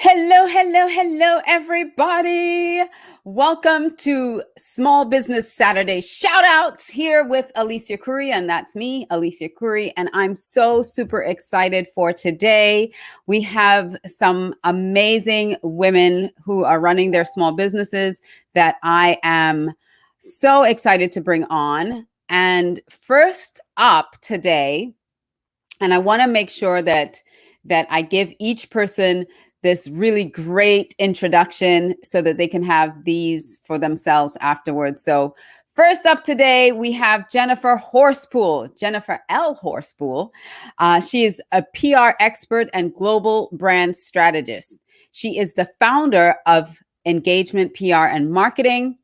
Hello, hello, hello, everybody. Welcome to Small Business Saturday shout outs here with Alicia Couri, and that's me, Alicia Couri, and I'm so super excited for today. We have some amazing women who are running their small businesses that I am so excited to bring on. And first up today, and I want to make sure that I give each person this really great introduction so that they can have these for themselves afterwards. So first up today, we have Jennifer Horspool, Jennifer L. Horspool. She is a PR expert and global brand strategist. She is the founder of Engagement PR and Marketing.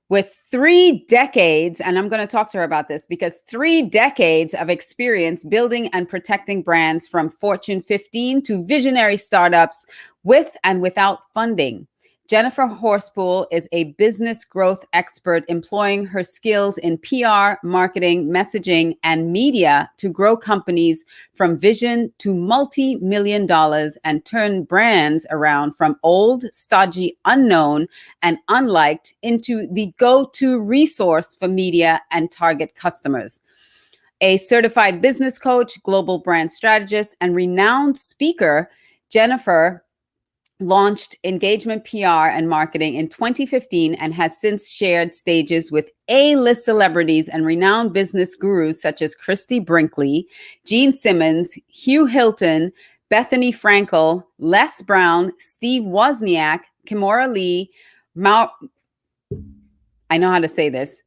With 3 decades, and I'm going to talk to her about this because 3 decades of experience building and protecting brands from Fortune 15 to visionary startups with and without funding. Jennifer Horspool is a business growth expert employing her skills in PR, marketing, messaging, and media to grow companies from vision to multi-million dollars and turn brands around from old, stodgy, unknown, and unliked into the go-to resource for media and target customers. A certified business coach, global brand strategist, and renowned speaker, Jennifer launched Engagement PR and Marketing in 2015 and has since shared stages with A-list celebrities and renowned business gurus such as Christy Brinkley, Gene Simmons, Hugh Hilton, Bethany Frankel, Les Brown, Steve Wozniak, Kimora Lee, I know how to say this,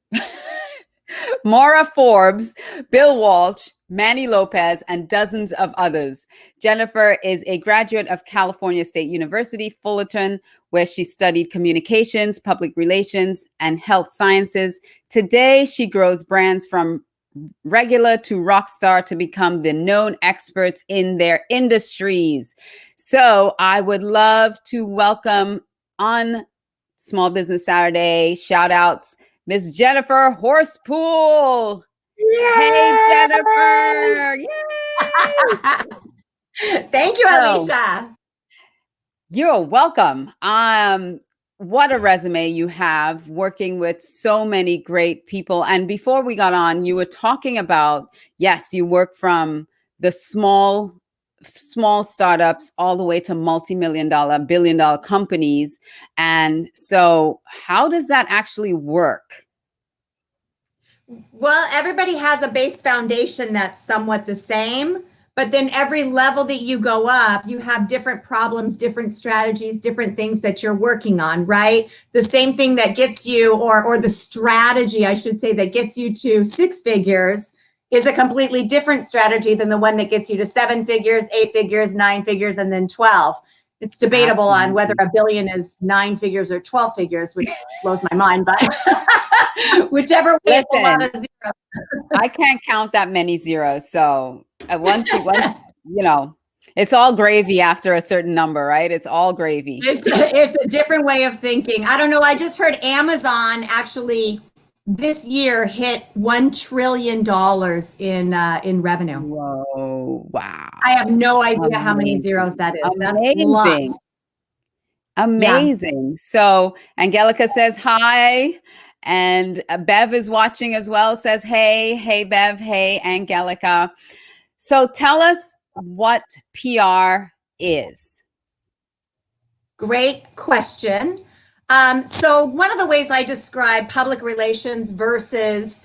Maura Forbes, Bill Walsh, Manny Lopez, and dozens of others. Jennifer is a graduate of California State University, Fullerton, where she studied communications, public relations, and health sciences. Today, she grows brands from regular to rock star to become the known experts in their industries. So I would love to welcome on Small Business Saturday shout outs, Miss Jennifer Horspool. Yay! Hey, Jennifer. Yay! Thank you, Alicia. You're welcome. What a resume you have working with so many great people. And before we got on, you were talking about, yes, you work from the small startups all the way to multi-million dollar, billion-dollar companies. And so how does that actually work? Well, everybody has a base foundation that's somewhat the same, but then every level that you go up, you have different problems, different strategies, different things that you're working on, right? The same thing that gets you, or the strategy, I should say, that gets you to 6 figures is a completely different strategy than the one that gets you to 7 figures, 8 figures, 9 figures, and then 12. It's debatable on whether a billion is 9 figures or 12 figures, which blows my mind, but whichever way, it's a lot of zeros. I can't count that many zeros. So once it's all gravy after a certain number, right? It's all gravy. It's a different way of thinking. I don't know. I just heard Amazon actually this year hit $1 trillion in revenue. Whoa! Wow! I have no idea how many zeros that is. Amazing! Amazing. Yeah. So Angelica says hi, and Bev is watching as well. Says hey Bev, hey Angelica. So tell us what PR is. Great question. So one of the ways I describe public relations versus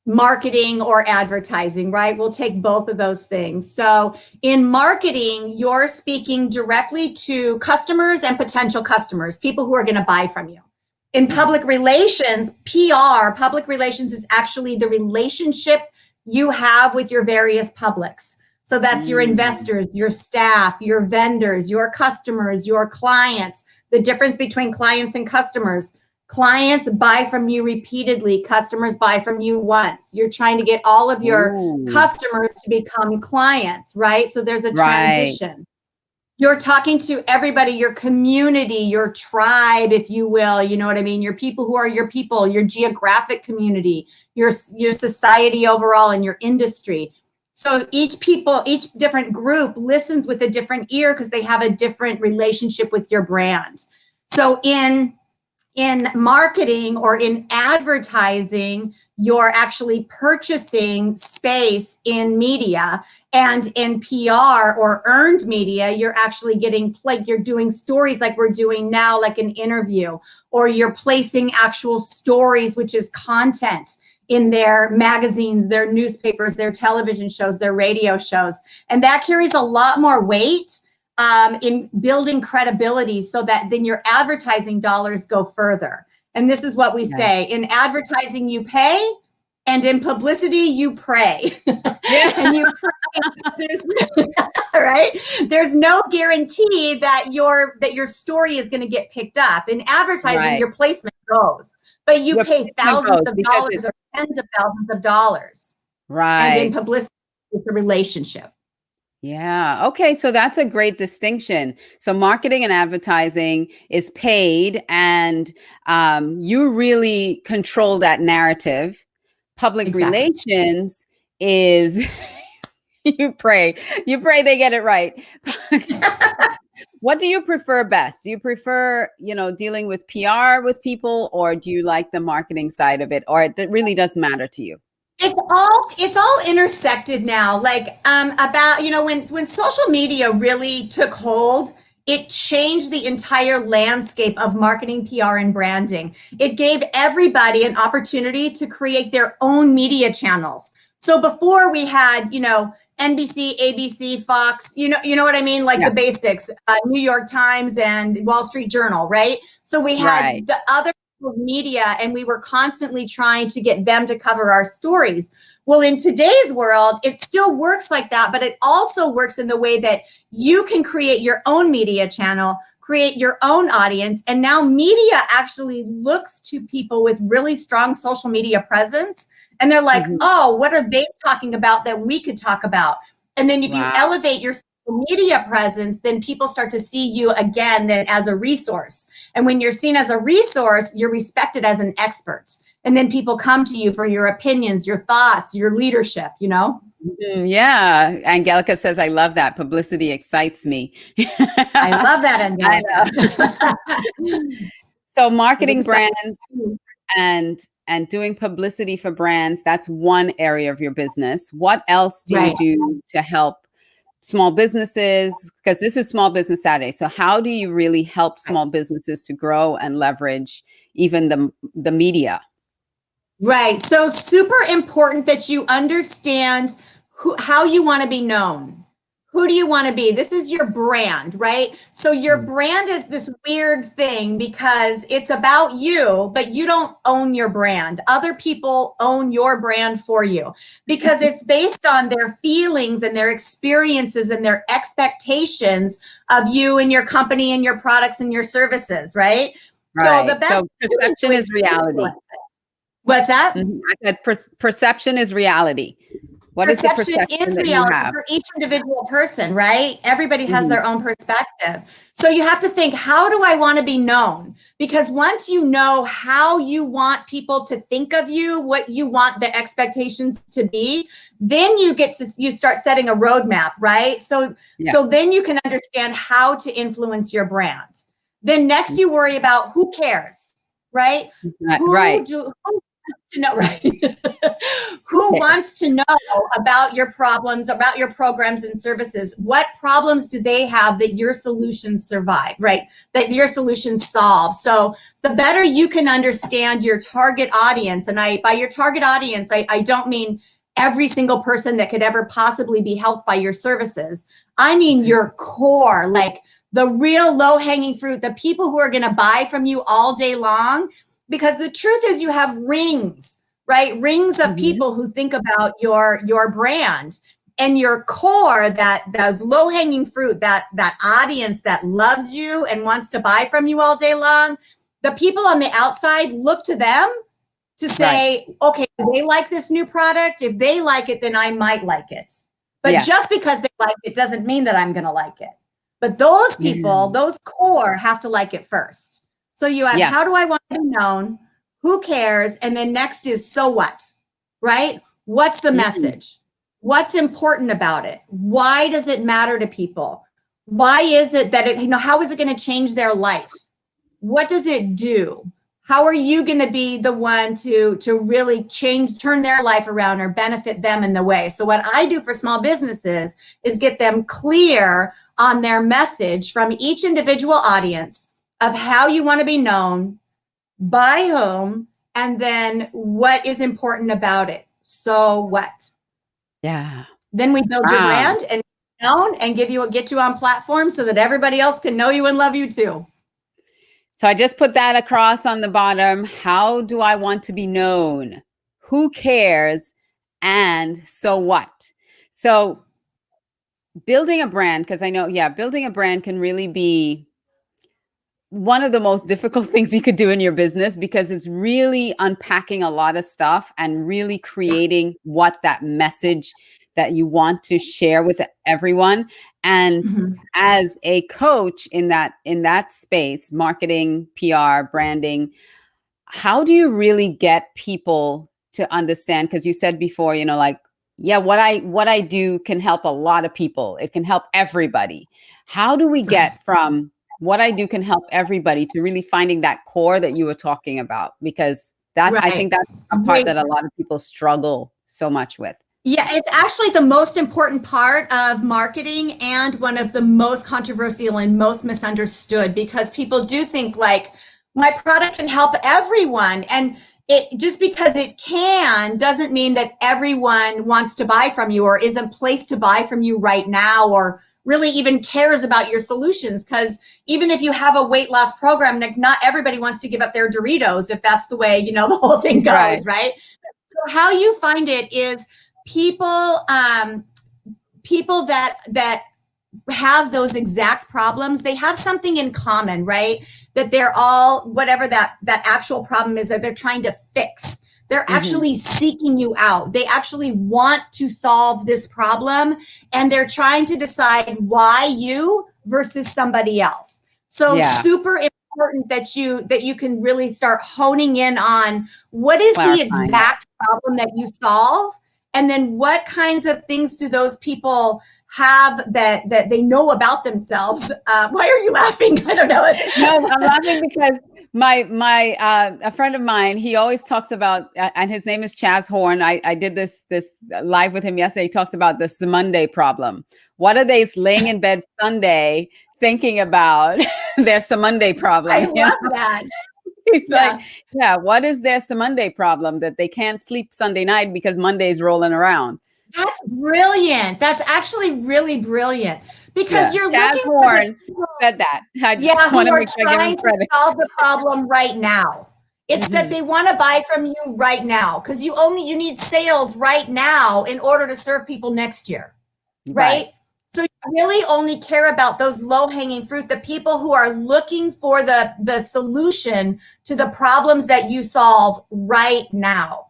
marketing or advertising, right? We'll take both of those things. So in marketing, you're speaking directly to customers and potential customers, people who are going to buy from you. In public relations, PR, public relations is actually the relationship you have with your various publics. So that's your investors, your staff, your vendors, your customers, your clients. The difference between clients and customers. Clients buy from you repeatedly. Customers buy from you once. You're trying to get all of your customers to become clients, right? So there's a transition. Right. You're talking to everybody, your community, your tribe, if you will, you know what I mean? Your people who are your people, your geographic community, your society overall, and your industry. So each different group listens with a different ear because they have a different relationship with your brand. So in marketing or in advertising, you're actually purchasing space in media, and in PR or earned media, you're actually getting you're doing stories like we're doing now, like an interview, or you're placing actual stories, which is content in their magazines, their newspapers, their television shows, their radio shows. And that carries a lot more weight in building credibility, so that then your advertising dollars go further. And this is what we say: in advertising, you pay, and in publicity, you pray. Yeah. And you pray. Right? There's no guarantee that your story is going to get picked up. In advertising, your placement goes, but you pay thousands of dollars or tens of thousands of dollars. Right. And in publicity, it's a relationship. Yeah. Okay. So that's a great distinction. So marketing and advertising is paid, and you really control that narrative. Public relations is you pray they get it right. What do you prefer best? Do you prefer, dealing with PR with people, or do you like the marketing side of it, or it really doesn't matter to you? It's all intersected now. Like about, when social media really took hold, it changed the entire landscape of marketing, PR, and branding. It gave everybody an opportunity to create their own media channels. So before we had, NBC, ABC, Fox, you know what I mean? Like the basics, New York Times and Wall Street Journal, right? So we had the other media, and we were constantly trying to get them to cover our stories. Well, in today's world, it still works like that, but it also works in the way that you can create your own media channel, create your own audience. And now media actually looks to people with really strong social media presence. And they're like, oh, what are they talking about that we could talk about? And then if you elevate your social media presence, then people start to see you again then as a resource. And when you're seen as a resource, you're respected as an expert. And then people come to you for your opinions, your thoughts, your leadership, Yeah. Angelica says, I love that. Publicity excites me. I love that, Angelica. So marketing brands and doing publicity for brands, that's one area of your business. What else do you do to help small businesses? Because this is Small Business Saturday. So how do you really help small businesses to grow and leverage even the media? Right. So super important that you understand how you want to be known. Who do you want to be? This is your brand, right? So your brand is this weird thing because it's about you, but you don't own your brand. Other people own your brand for you because it's based on their feelings and their experiences and their expectations of you and your company and your products and your services, right? So the best perception is reality. What's that? I said perception is reality. What is the perception is that reality you have? for each individual person, right? Everybody has their own perspective. So you have to think, how do I want to be known? Because once you know how you want people to think of you, what you want the expectations to be, then you start setting a roadmap, right? So then you can understand how to influence your brand. Then next you worry about who cares, right? To know, right? Who wants to know about your problems, about your programs and services? What problems do they have that your solutions survive, right? That your solutions solve. So the better you can understand your target audience, and by your target audience, I don't mean every single person that could ever possibly be helped by your services. I mean your core, like the real low-hanging fruit, the people who are going to buy from you all day long. Because the truth is you have rings, right? Rings of people who think about your brand, and your core, those low-hanging fruit, that audience that loves you and wants to buy from you all day long. The people on the outside look to them to say, okay, do they like this new product? If they like it, then I might like it. But just because they like it doesn't mean that I'm going to like it. But those people, those core, have to like it first. So you have, how do I want to be known? Who cares? And then next is, so what, right? What's the message? What's important about it? Why does it matter to people? Why is it that how is it going to change their life? What does it do? How are you going to be the one to really turn their life around or benefit them in the way? So what I do for small businesses is get them clear on their message from each individual audience of how you want to be known, by whom, and then what is important about it. So what? Yeah. Then we build your brand and known and get you on platforms so that everybody else can know you and love you too. So I just put that across on the bottom. How do I want to be known? Who cares? And so what? So building a brand, because I know, building a brand can really be one of the most difficult things you could do in your business, because it's really unpacking a lot of stuff and really creating what that message that you want to share with everyone. And as a coach in that space, marketing, PR, branding, how do you really get people to understand? Because you said before, what I do can help a lot of people. It can help everybody. How do we get from what I do can help everybody to really finding that core that you were talking about? Because I think that's the part that a lot of people struggle so much with. Yeah, it's actually the most important part of marketing and one of the most controversial and most misunderstood, because people do think like, my product can help everyone. And it just because it can doesn't mean that everyone wants to buy from you or isn't placed to buy from you right now, or really even cares about your solutions. Because even if you have a weight loss program, not everybody wants to give up their Doritos if that's the way, the whole thing goes, right? So how you find it is people that have those exact problems, they have something in common, right? That they're all, whatever that actual problem is that they're trying to fix. They're actually seeking you out. They actually want to solve this problem, and they're trying to decide why you versus somebody else. So super important that you can really start honing in on what is the exact problem that you solve, and then what kinds of things do those people have that they know about themselves. Why are you laughing? I don't know. No, I'm laughing because my a friend of mine, he always talks about, and his name is Chaz Horn. I did this live with him yesterday. He talks about the Monday problem. What are they laying in bed Sunday thinking about their Monday problem? I love that. He's like, what is their Monday problem that they can't sleep Sunday night because Monday's rolling around? That's brilliant. That's actually really brilliant, because you're Chaz looking Horn said that. Who are trying to solve the problem right now. It's that they want to buy from you right now, because you need sales right now in order to serve people next year, right? So you really only care about those low-hanging fruit, the people who are looking for the solution to the problems that you solve right now.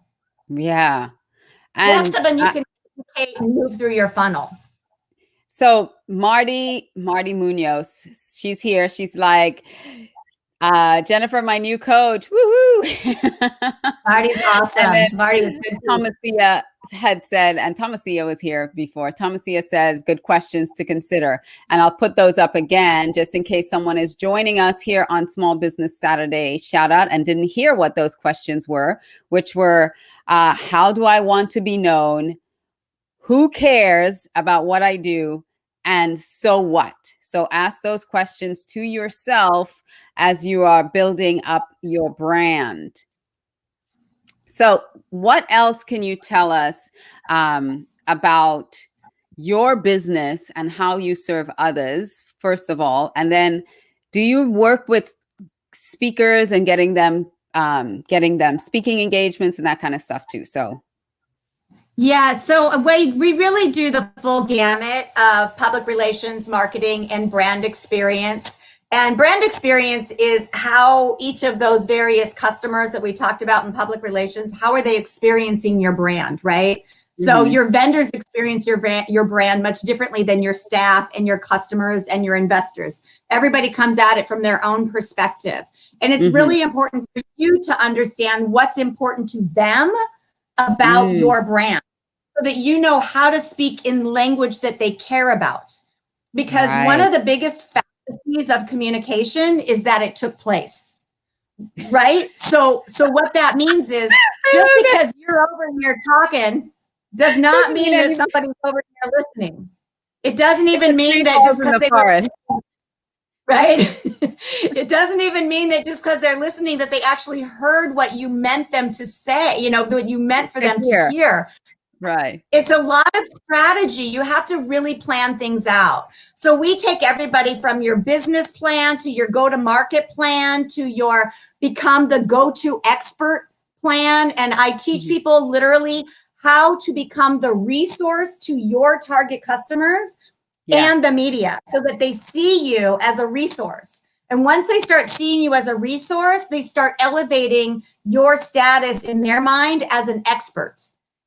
Yeah. And rest of them you can and move through your funnel. So Marty Munoz, she's here. She's like, Jennifer, my new coach. Woohoo! Marty's awesome. And Marty, Thomasia had said, and Thomasia was here before. Thomasia says, good questions to consider. And I'll put those up again, just in case someone is joining us here on Small Business Saturday shout out and didn't hear what those questions were, which were, how do I want to be known? Who cares about what I do? And so what? So ask those questions to yourself as you are building up your brand. So what else can you tell us about your business and how you serve others, first of all? And then do you work with speakers and getting them speaking engagements and that kind of stuff too? So so we really do the full gamut of public relations, marketing, and brand experience. And brand experience is how each of those various customers that we talked about in public relations, how are they experiencing your brand, right? So your vendors experience your brand much differently than your staff and your customers and your investors. Everybody comes at it from their own perspective. And it's really important for you to understand what's important to them about your brand. so that you know how to speak in language that they care about. Because one of the biggest fallacies of communication is that it took place. Right? So what that means is just because you're over here talking does not mean that somebody's over here listening. It doesn't even mean that just because they were right? It doesn't even mean that just because they're listening that they actually heard what you meant them to say, you know, what you meant for them to hear. Right. It's a lot of strategy. You have to really plan things out. So we take everybody from your business plan to your go-to-market plan to your become the go-to expert plan. And I teach people literally how to become the resource to your target customers and the media so that they see you as a resource. And once they start seeing you as a resource, they start elevating your status in their mind as an expert.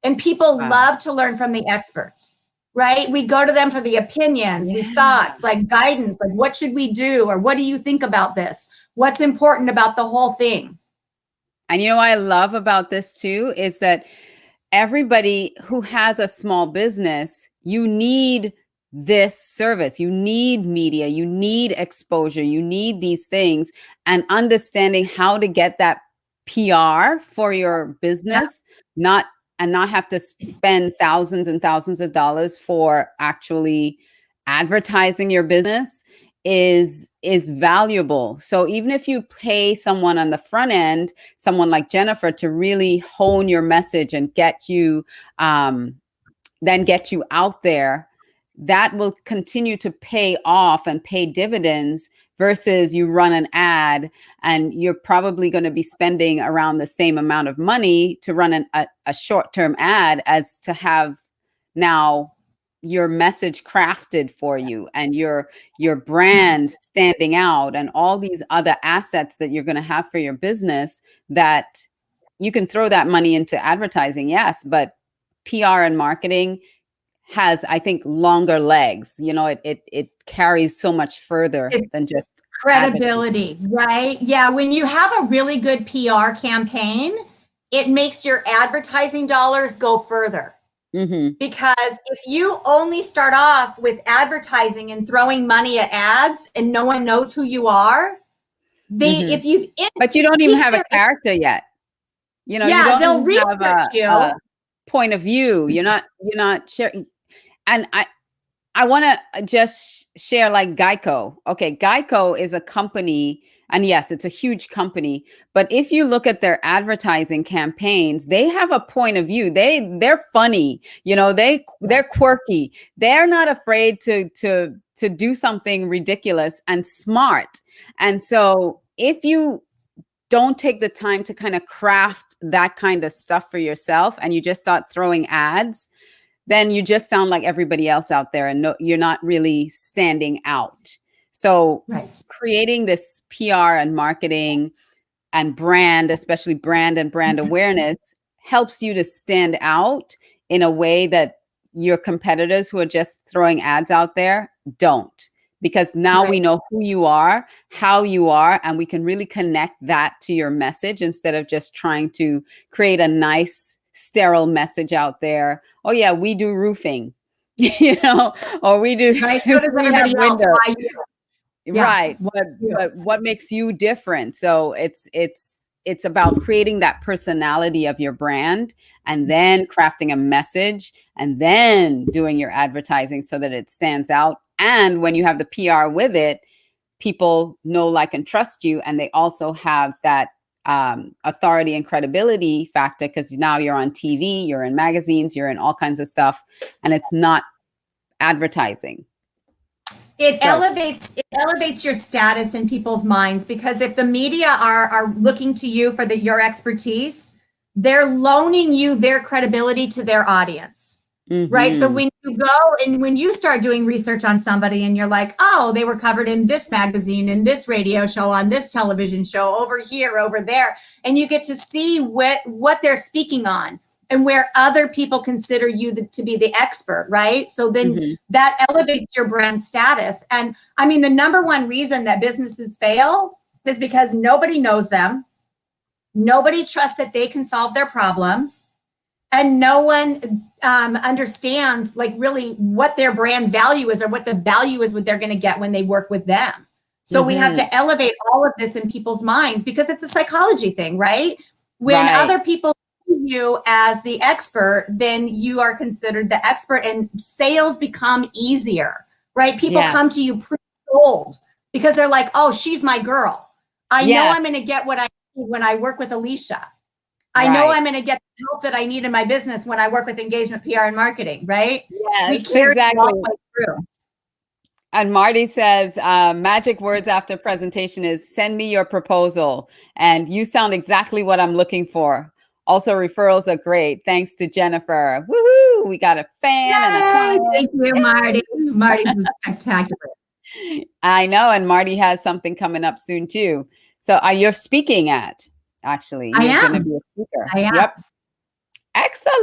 And people love to learn from the experts, right? We go to them for the opinions, with thoughts, like guidance, like what should we do? Or what do you think about this? What's important about the whole thing? And you know what I love about this too is that everybody who has a small business, you need this service, you need media, you need exposure, you need these things, and understanding how to get that PR for your business, not have to spend thousands and thousands of dollars for actually advertising your business is valuable. So even if you pay someone on the front end, someone like Jennifer, to really hone your message and get you then get you out there, that will continue to pay off and pay dividends versus you run an ad and you're probably going to be spending around the same amount of money to run a short-term ad as to have now your message crafted for you and your brand standing out and all these other assets that you're going to have for your business that you can throw that money into advertising. Yes, but PR and marketing has, I think, longer legs. You know, it carries so much further than just credibility, right? Yeah. When you have a really good PR campaign, it makes your advertising dollars go further. Because if you only start off with advertising and throwing money at ads and no one knows who you are, but you don't even have a character yet. You know, you don't even have a point of view. You're not sharing. And I want to just share like Geico. Okay, Geico is a company, and yes, it's a huge company. But if you look at their advertising campaigns, they have a point of view. They're funny. You know, they're quirky. They're not afraid to do something ridiculous and smart. And so if you don't take the time to kind of craft that kind of stuff for yourself and you just start throwing ads, then you just sound like everybody else out there and you're not really standing out. So creating this PR and marketing and brand, especially brand and brand awareness, helps you to stand out in a way that your competitors who are just throwing ads out there don't. Because now we know who you are, how you are, and we can really connect that to your message instead of just trying to create a nice, sterile message out there. Oh yeah, we do roofing, you know, or we do. Right, so does everybody else. Right, but what makes you different? So it's about creating that personality of your brand and then crafting a message and then doing your advertising so that it stands out. And when you have the PR with it, people know, like, and trust you. And they also have that authority and credibility factor because now you're on TV, you're in magazines, you're in all kinds of stuff, and it's not advertising. It elevates your status in people's minds, because if the media are looking to you for your expertise, they're loaning you their credibility to their audience. Right. So when you go and when you start doing research on somebody and you're like, oh, they were covered in this magazine, in this radio show, on this television show, over here, over there, and you get to see what they're speaking on and where other people consider you to be the expert. Right. So then that elevates your brand status. And I mean, the number one reason that businesses fail is because nobody knows them. Nobody trusts that they can solve their problems. and no one understands like really what their brand value is or what the value is what they're going to get when they work with them. So we have to elevate all of this in people's minds because it's a psychology thing, right? When other people see you as the expert, then you are considered the expert and sales become easier, right? People come to you pre-sold because they're like, oh, she's my girl. I know I'm going to get what I need when I work with Alicia. I know I'm going to get the help that I need in my business when I work with engagement, PR, and marketing, right? Yes, we carry it all the way through. And Marty says, magic words after presentation is send me your proposal. And you sound exactly what I'm looking for. Also, referrals are great. Thanks to Jennifer. Woohoo! We got a fan and a client. Thank you, Marty. Marty's spectacular. I know. And Marty has something coming up soon, too. So you're speaking at, actually. You're going to be a speaker. I am. Yep. Excellent.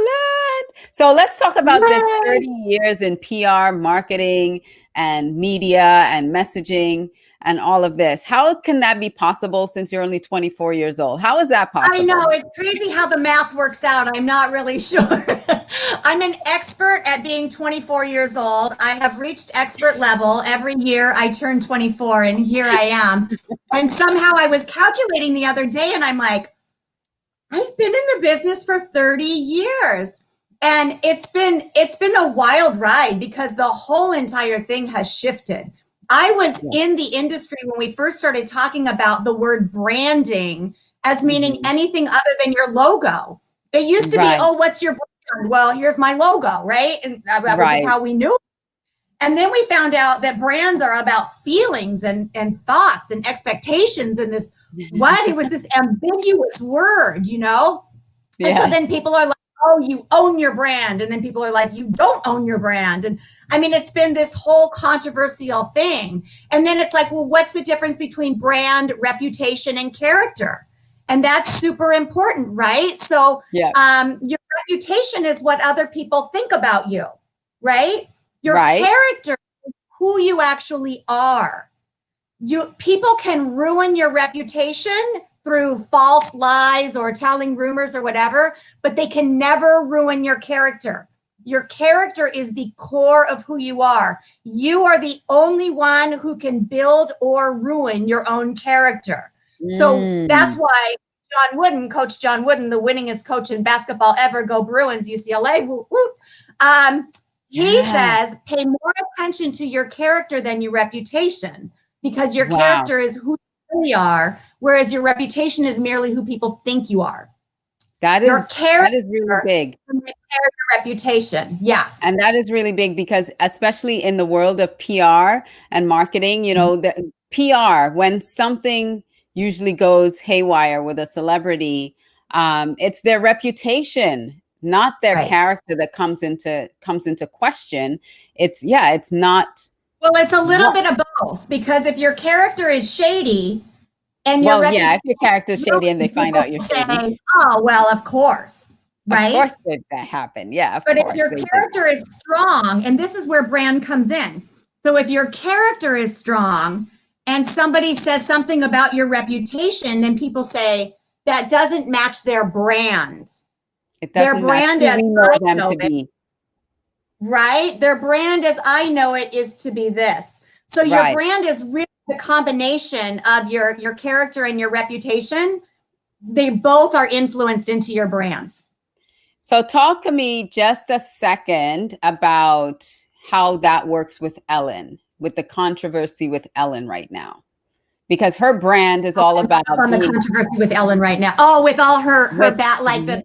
So let's talk about this 30 years in PR, marketing, and media and messaging and all of this. How can that be possible since you're only 24 years old? How is that possible? I know, it's crazy how the math works out. I'm not really sure. I'm an expert at being 24 years old. I have reached expert level. Every year I turn 24 and here I am. And somehow I was calculating the other day and I'm like, I've been in the business for 30 years. And it's been a wild ride because the whole entire thing has shifted. I was in the industry when we first started talking about the word branding as meaning anything other than your logo. It used to be, oh, what's your brand? Well, here's my logo, right? And that was just how we knew. And then we found out that brands are about feelings and thoughts and expectations and this, it was this ambiguous word, you know? And so then people are like, oh, you own your brand. And then people are like, you don't own your brand. And I mean, it's been this whole controversial thing. And then it's like, well, what's the difference between brand, reputation, and character? And that's super important, right? So your reputation is what other people think about you, right? Your character is who you actually are. People can ruin your reputation through false lies or telling rumors or whatever, but they can never ruin your character. Your character is the core of who you are. You are the only one who can build or ruin your own character. So that's why John Wooden, Coach John Wooden, the winningest coach in basketball ever, go Bruins, UCLA, whoop, whoop. He says, pay more attention to your character than your reputation because your character is who you really are, whereas your reputation is merely who people think you are. That is really big. Your reputation. Yeah. And that is really big because especially in the world of PR and marketing, you know, the PR, when something usually goes haywire with a celebrity, it's their reputation, not their character that comes into question. It's not. Well, it's a little bit of both because if your character is shady and if your character is shady and they find out you're shady. Oh, well, of course. Right. Of course that happened. Yeah. But if your character is strong, and this is where brand comes in. So if your character is strong and somebody says something about your reputation, then people say that doesn't match their brand. Their brand as I know it. Right? Their brand as I know it is to be this. So your brand is really the combination of your character and your reputation. They both are influenced into your brand. So talk to me just a second about how that works with Ellen, with the controversy with Ellen right now. Because her brand is all about on the controversy with Ellen right now. Oh, with all her the backlash.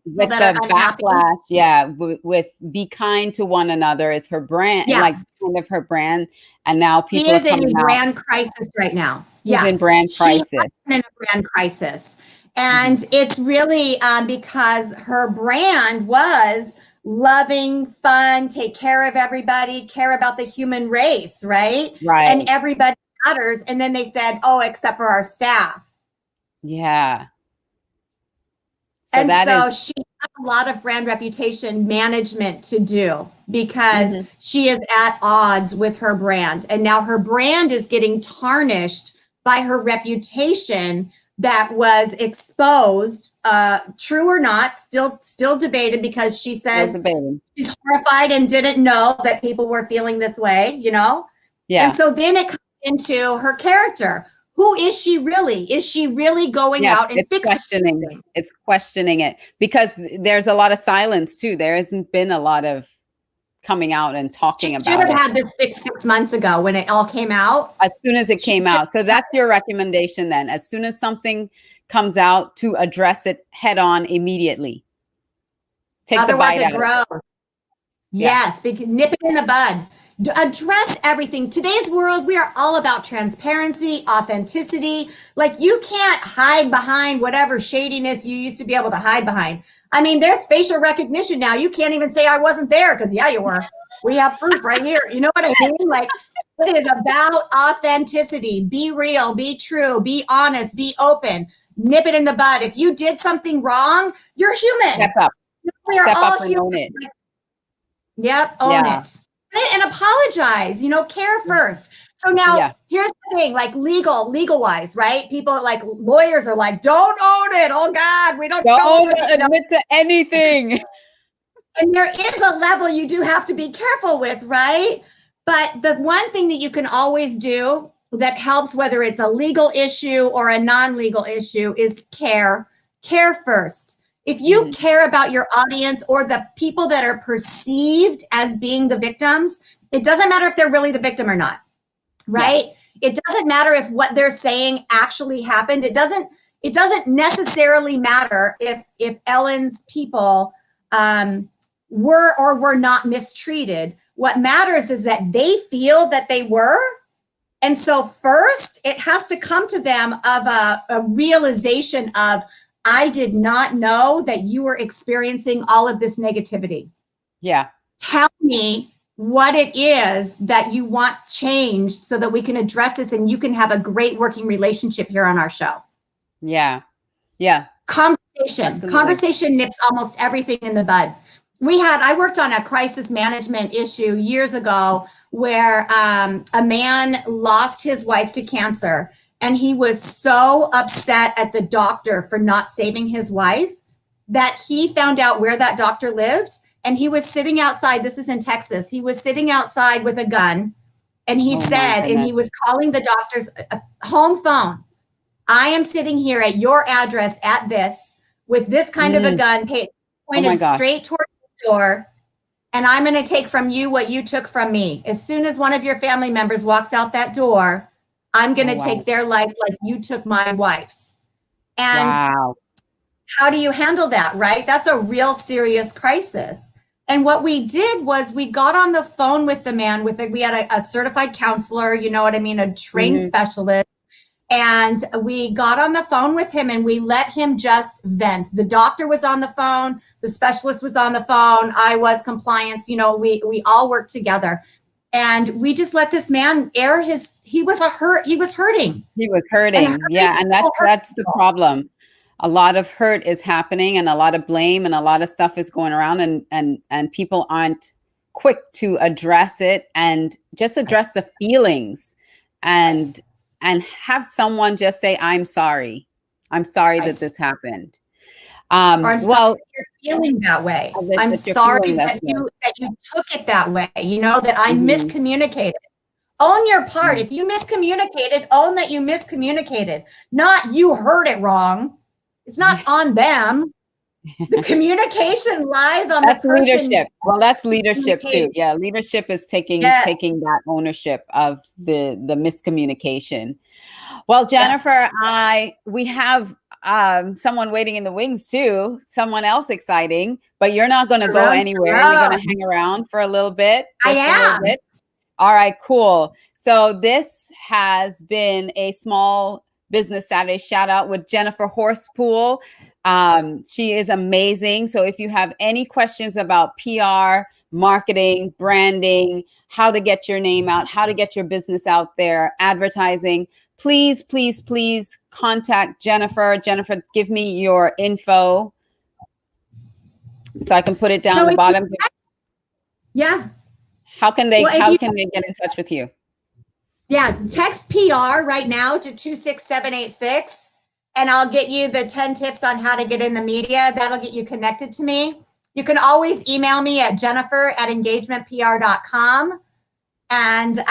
Yeah, with be kind to one another is her brand, like kind of her brand. And now people are in a brand crisis right now. She's in brand crisis. She's in a brand crisis, and it's really because her brand was loving, fun, take care of everybody, care about the human race, right? Right, and everybody matters. And then they said, oh, except for our staff. Yeah. So she has a lot of brand reputation management to do because she is at odds with her brand. And now her brand is getting tarnished by her reputation that was exposed, true or not, still debated, because she says she's horrified and didn't know that people were feeling this way, Yeah. And so then it comes into her character. Who is she really? Is she really going out and fixing things? It's questioning it, because there's a lot of silence too. There hasn't been a lot of coming out and talking about it. Should have had this fixed 6 months ago when it all came out. As soon as it came out. So that's your recommendation then. As soon as something comes out, to address it head on immediately. Take the bite out of it. Yes, nip it in the bud. Address everything. Today's world, we are all about transparency, authenticity. Like, you can't hide behind whatever shadiness you used to be able to hide behind. I mean, there's facial recognition now. You can't even say I wasn't there, because yeah, you were. We have proof right here. You know what I mean? Like, it is about authenticity. Be real, be true, be honest, be open. Nip it in the bud. If you did something wrong, you're human. Step up. We are Step all up and human. own it. Yep, own it. And apologize, care first. So now here's the thing, like legal wise, right? People like lawyers are like, don't own it. Oh God, we don't admit to anything. And there is a level you do have to be careful with, right? But the one thing that you can always do that helps, whether it's a legal issue or a non-legal issue, is care. Care first. If you care about your audience or the people that are perceived as being the victims, it doesn't matter if they're really the victim or not, right? Yeah. It doesn't matter if what they're saying actually happened. It doesn't necessarily matter if Ellen's people were or were not mistreated. What matters is that they feel that they were. And so first, it has to come to them of a realization of, I did not know that you were experiencing all of this negativity. Yeah. Tell me what it is that you want changed so that we can address this and you can have a great working relationship here on our show. Yeah. Yeah. Conversation. Absolutely. Conversation nips almost everything in the bud. I worked on a crisis management issue years ago where a man lost his wife to cancer. And he was so upset at the doctor for not saving his wife that he found out where that doctor lived. And he was sitting outside. This is in Texas. He was sitting outside with a gun. And he said, and he was calling the doctor's home phone. I am sitting here at your address at this with this kind of a gun pointed straight toward the door. And I'm going to take from you what you took from me. As soon as one of your family members walks out that door, I'm going to take their life like you took my wife's. And how do you handle that, right? That's a real serious crisis. And what we did was we got on the phone with the man. We had a certified counselor, you know what I mean, a trained specialist. And we got on the phone with him and we let him just vent. The doctor was on the phone. The specialist was on the phone. I was compliance. We all worked together. And we just let this man air he was hurting. He was hurting. Yeah. And that's the problem. A lot of hurt is happening and a lot of blame and a lot of stuff is going around and people aren't quick to address it and just address the feelings and have someone just say, I'm sorry. I'm sorry that this happened. You're feeling that way. I'm sorry that you took it that way, that I miscommunicated. Own your part. If you miscommunicated, own that you miscommunicated, not you heard it wrong. It's not on them. The communication lies on the person. Leadership. Well, that's leadership too. Yeah. Leadership is taking that ownership of the miscommunication. Well, Jennifer, we have someone waiting in the wings too, someone else exciting, but you're not going to go anywhere. You're going to hang around for a little bit. I am. All right, cool. So this has been a Small Business Saturday shout out with Jennifer Horspool. She is amazing. So if you have any questions about PR, marketing, branding, how to get your name out, how to get your business out there, advertising, please, please, please contact Jennifer. Jennifer, give me your info so I can put it down the bottom. Yeah. How can they get in touch with you? Yeah, text PR right now to 26786 and I'll get you the 10 tips on how to get in the media. That'll get you connected to me. You can always email me at jennifer@engagementpr.com, and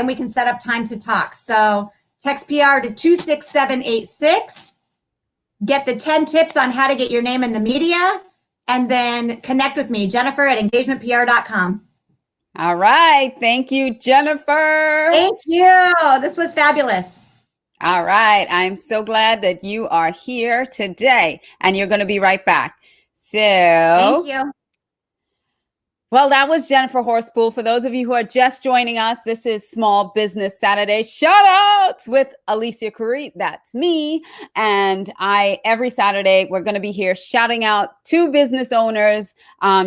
we can set up time to talk. So text PR to 26786. Get the 10 tips on how to get your name in the media, and then connect with me, jennifer@engagementpr.com. All right. Thank you, Jennifer. Thank you. This was fabulous. All right. I'm so glad that you are here today, and you're going to be right back. So, Thank you. Well, that was Jennifer Horspool. For those of you who are just joining us, this is Small Business Saturday Shoutouts with Alicia Couri. That's me. And every Saturday, we're going to be here shouting out to business owners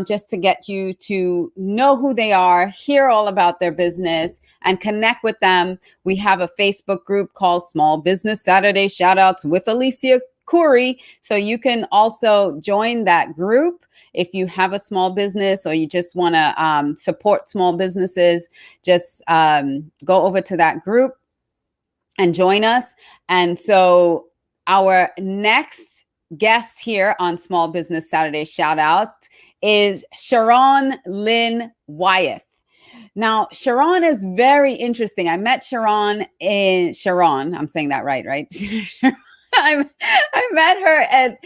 just to get you to know who they are, hear all about their business, and connect with them. We have a Facebook group called Small Business Saturday Shoutouts with Alicia Couri. So you can also join that group. If you have a small business or you just want to support small businesses, just go over to that group and join us. And so our next guest here on Small Business Saturday Shout Out is Sharon Lynn Wyeth. Now, Sharon is very interesting. I met Sharon, I'm saying that right? I met her a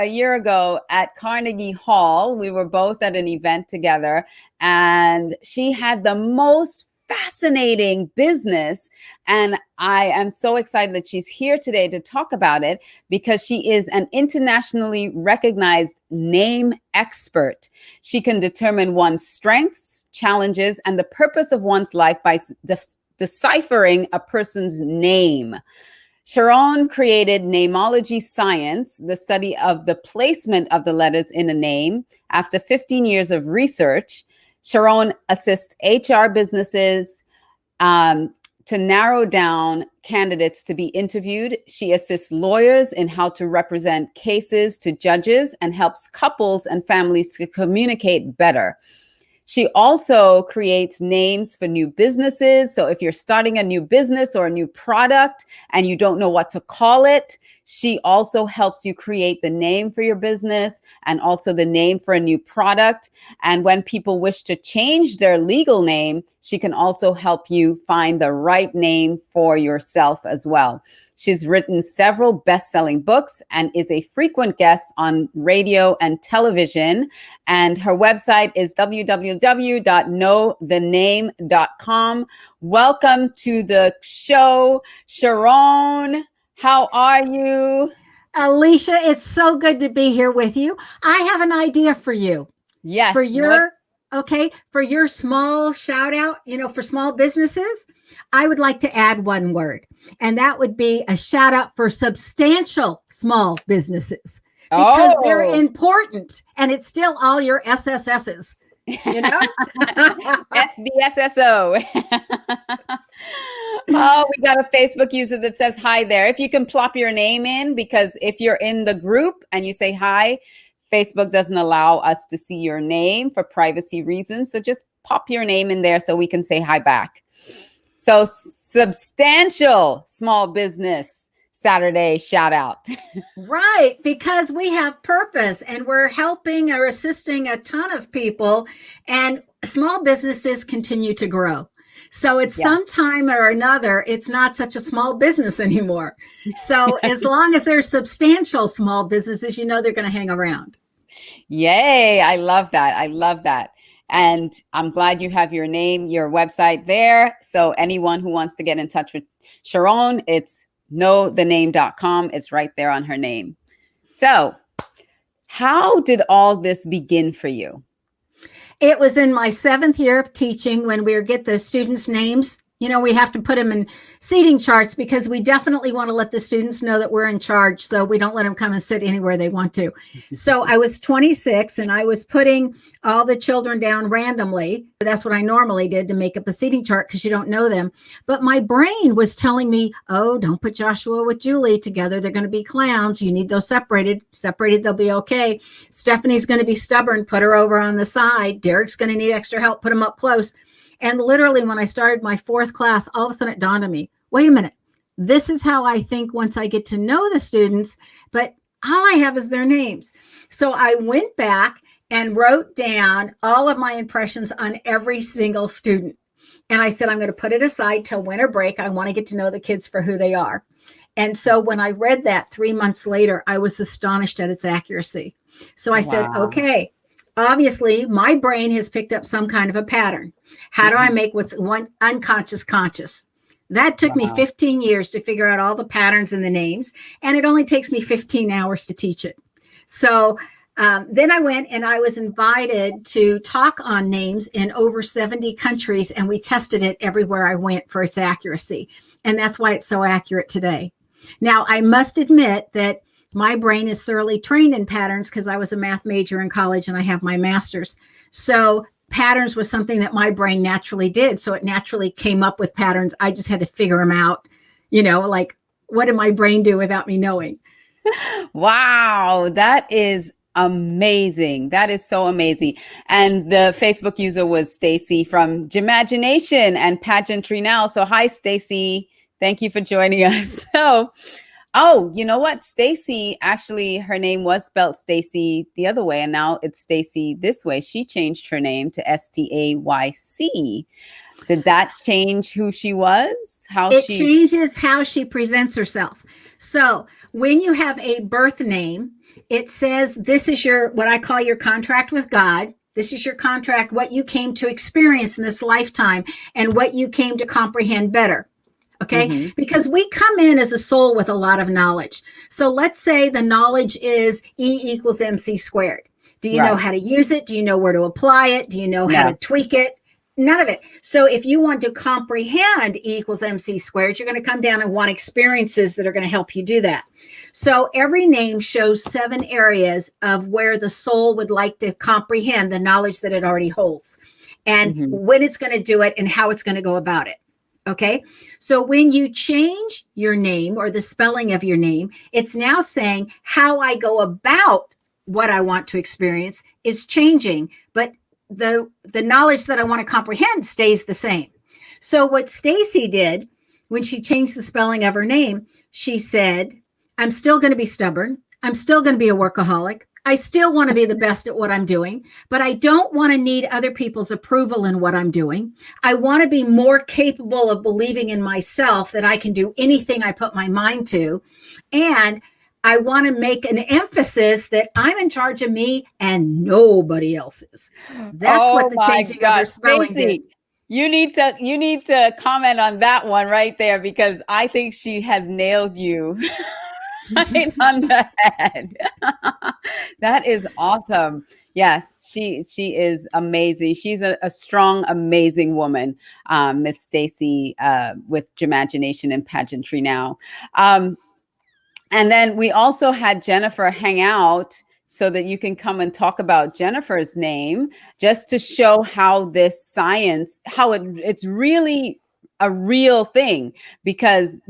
year ago at Carnegie Hall. We were both at an event together, and she had the most fascinating business. And I am so excited that she's here today to talk about it, because she is an internationally recognized name expert. She can determine one's strengths, challenges, and the purpose of one's life by deciphering a person's name. Sharon created Neimology Science, the study of the placement of the letters in a name. After 15 years of research, Sharon assists HR businesses to narrow down candidates to be interviewed. She assists lawyers in how to represent cases to judges and helps couples and families to communicate better. She also creates names for new businesses. So if you're starting a new business or a new product and you don't know what to call it, she also helps you create the name for your business and also the name for a new product. And when people wish to change their legal name, she can also help you find the right name for yourself as well. She's written several best-selling books and is a frequent guest on radio and television. And her website is www.knowthename.com. Welcome to the show, Sharon. How are you? Alicia, it's so good to be here with you. I have an idea for you. Yes. For your small shout out, for small businesses, I would like to add one word, and that would be a shout out for substantial small businesses, because they're important, and it's still all your SSSs, SBSSO. Oh, we got a Facebook user that says hi there. If you can plop your name in, because if you're in the group and you say hi, Facebook doesn't allow us to see your name for privacy reasons. So just pop your name in there so we can say hi back. So substantial small business Saturday shout out. Right, because we have purpose and we're helping or assisting a ton of people, and small businesses continue to grow. So it's sometime or another, it's not such a small business anymore. So as long as there's substantial small businesses, they're going to hang around. Yay. I love that. I love that. And I'm glad you have your name, your website there. So anyone who wants to get in touch with Sharon, it's knowthename.com. It's right there on her name. So how did all this begin for you? It was in my 7th year of teaching when we get the students' names. We have to put them in seating charts because we definitely want to let the students know that we're in charge. So we don't let them come and sit anywhere they want to. So I was 26 and I was putting all the children down randomly. That's what I normally did to make up a seating chart because you don't know them. But my brain was telling me, oh, don't put Joshua with Julie together. They're going to be clowns. You need those separated. They'll be okay. Stephanie's going to be stubborn. Put her over on the side. Derek's going to need extra help. Put him up close. And literally when I started my 4th class, all of a sudden it dawned on me, wait a minute, This is how I think once I get to know the students, but all I have is their names. So I went back and wrote down all of my impressions on every single student. And I said, I'm going to put it aside till winter break. I want to get to know the kids for who they are. And so when I read that 3 months later, I was astonished at its accuracy. So I said, okay, obviously my brain has picked up some kind of a pattern. How do I make what's one unconscious conscious? That took me 15 years to figure out all the patterns in the names, and it only takes me 15 hours to teach it. So then I went and I was invited to talk on names in over 70 countries, and we tested it everywhere I went for its accuracy. And that's why it's so accurate today. Now, I must admit that my brain is thoroughly trained in patterns because I was a math major in college and I have my master's. So patterns was something that my brain naturally did. So it naturally came up with patterns. I just had to figure them out, like what did my brain do without me knowing? Wow, that is amazing. That is so amazing. And the Facebook user was Stacy from Jimagination and Pageantry Now. So hi, Stacy. Thank you for joining us. So, you know what? Stacy, actually, her name was spelled Stacy the other way, and now it's Stacy this way. She changed her name to Stayc. Did that change who she was? It changes how she presents herself. So when you have a birth name, it says this is what I call your contract with God. This is your contract, what you came to experience in this lifetime and what you came to comprehend better. Okay. Because we come in as a soul with a lot of knowledge. So let's say the knowledge is E = MC squared. Do you know how to use it? Do you know where to apply it? Do you know how to tweak it? None of it. So if you want to comprehend E = MC squared, you're going to come down and want experiences that are going to help you do that. So every name shows 7 areas of where the soul would like to comprehend the knowledge that it already holds and when it's going to do it and how it's going to go about it. Okay. So when you change your name or the spelling of your name, it's now saying how I go about what I want to experience is changing, but the knowledge that I want to comprehend stays the same. So what Stacy did when she changed the spelling of her name, she said, I'm still going to be stubborn. I'm still going to be a workaholic. I still want to be the best at what I'm doing, but I don't want to need other people's approval in what I'm doing. I want to be more capable of believing in myself that I can do anything I put my mind to. And I want to make an emphasis that I'm in charge of me and nobody else is. That's what the changing of her spelling did. You need to comment on that one right there, because I think she has nailed you right on the head. That is awesome. Yes, she is amazing. She's a strong, amazing woman, Miss Stacy, with Jimagination and Pageantry Now. And then we also had Jennifer hang out so that you can come and talk about Jennifer's name, just to show how this science, how it's really a real thing, because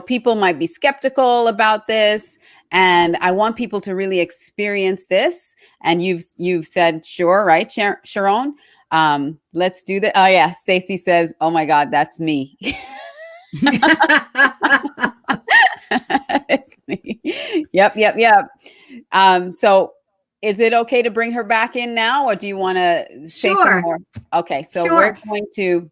people might be skeptical about this, and I want people to really experience this. And you've said, sure, right, Sharon? Let's do that. Oh yeah, Stacy says, oh my God, that's me. It's me. Yep. So is it okay to bring her back in now, or do you want to say some more? Okay, so we're going to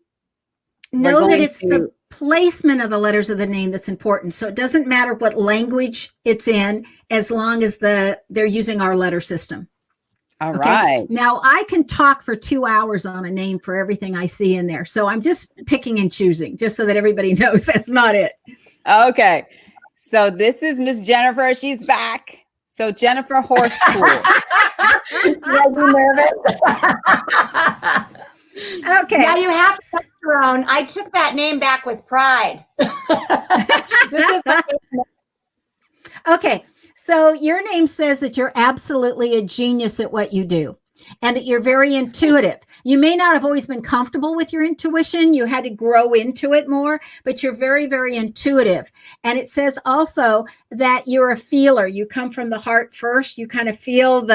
know that it's the placement of the letters of the name that's important. So it doesn't matter what language it's in, as long as they're using our letter system. All right. Now I can talk for 2 hours on a name for everything I see in there. So I'm just picking and choosing, just so that everybody knows that's not it. Okay. So this is Miss Jennifer. She's back. So Jennifer Horspool. Are you nervous? Okay. Now you have to your own. I took that name back with pride. This is my name. Okay. So your name says that you're absolutely a genius at what you do, and that you're very intuitive. You may not have always been comfortable with your intuition. You had to grow into it more, but you're very, very intuitive. And it says also that you're a feeler. You come from the heart first. You kind of feel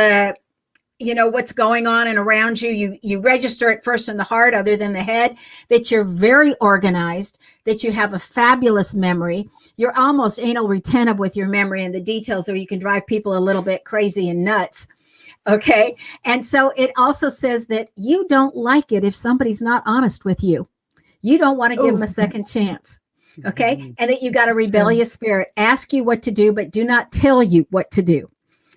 what's going on and around you. You register it first in the heart other than the head, that you're very organized, that you have a fabulous memory. You're almost anal retentive with your memory and the details, so you can drive people a little bit crazy and nuts. Okay. And so it also says that you don't like it if somebody's not honest with you. You don't want to give them a second chance. Okay. And that you got a rebellious spirit, ask you what to do, but do not tell you what to do.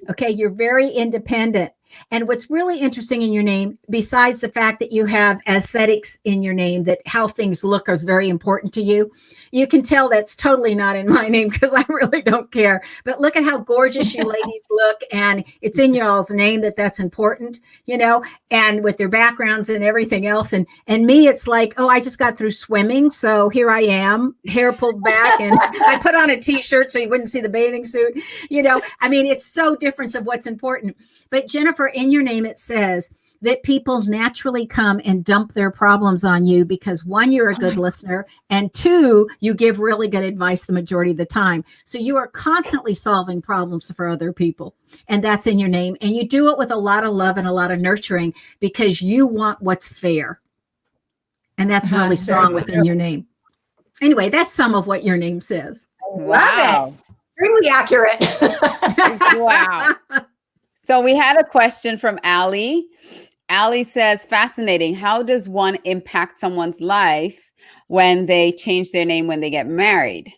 Okay. You're very independent. And what's really interesting in your name, besides the fact that you have aesthetics in your name, that how things look is very important to you. You can tell that's totally not in my name because I really don't care. But look at how gorgeous you ladies look. And it's in y'all's name that's important, and with their backgrounds and everything else. And me, it's like, oh, I just got through swimming. So here I am, hair pulled back. And I put on a t-shirt so you wouldn't see the bathing suit. It's so different of what's important. But Jennifer, in your name, it says that people naturally come and dump their problems on you because 1, you're a good listener, and 2, you give really good advice the majority of the time. So you are constantly solving problems for other people, and that's in your name. And you do it with a lot of love and a lot of nurturing because you want what's fair. And that's really strong within your name. Anyway, that's some of what your name says. Wow. Love it. Extremely accurate. Wow. So we had a question from Allie. Allie says, fascinating. How does one impact someone's life when they change their name when they get married?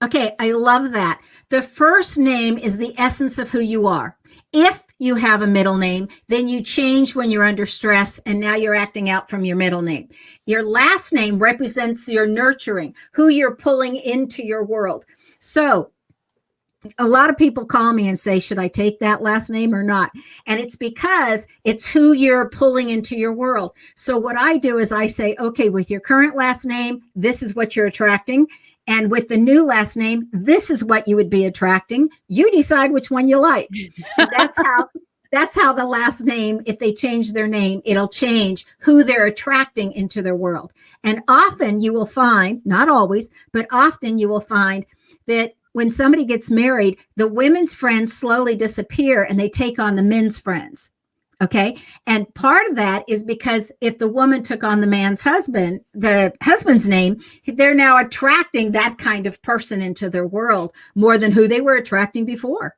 Okay, I love that. The first name is the essence of who you are. If you have a middle name, then you change when you're under stress, and now you're acting out from your middle name. Your last name represents your nurturing, who you're pulling into your world. So a lot of people call me and say, should I take that last name or not? And it's because it's who you're pulling into your world. So what I do is I say, okay, with your current last name, this is what you're attracting. And with the new last name, this is what you would be attracting. You decide which one you like. That's how the last name, if they change their name, it'll change who they're attracting into their world. And often you will find, not always, but often you will find that when somebody gets married, the women's friends slowly disappear and they take on the men's friends. Okay. And part of that is because if the woman took on the husband's name, they're now attracting that kind of person into their world more than who they were attracting before.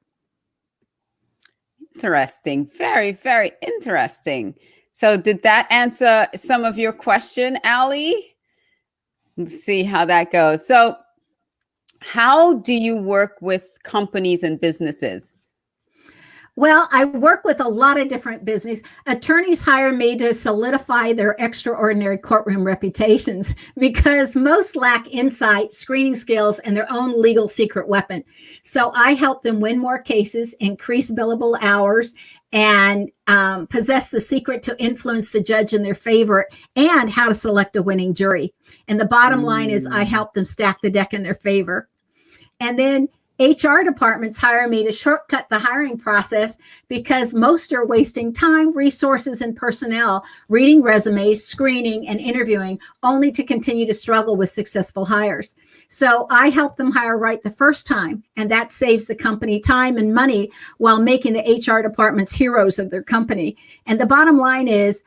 Interesting. Very, very interesting. So did that answer some of your question, Allie? Let's see how that goes. So how do you work with companies and businesses? Well, I work with a lot of different business. Attorneys hire me to solidify their extraordinary courtroom reputations because most lack insight, screening skills, and their own legal secret weapon. So I help them win more cases, increase billable hours, and possess the secret to influence the judge in their favor, and how to select a winning jury. And the bottom line is I help them stack the deck in their favor. And then HR departments hire me to shortcut the hiring process because most are wasting time, resources, and personnel reading resumes, screening, and interviewing, only to continue to struggle with successful hires. So I help them hire right the first time, and that saves the company time and money while making the HR departments heroes of their company. And the bottom line is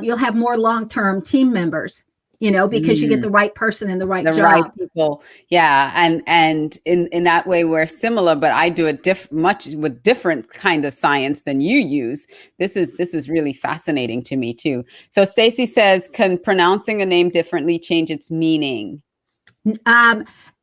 you'll have more long-term team members, because you get the right person in the right job. Right people. Yeah. And in that way, we're similar, but I do it much with different kind of science than you use. This is really fascinating to me too. So Stacy says, can pronouncing a name differently change its meaning?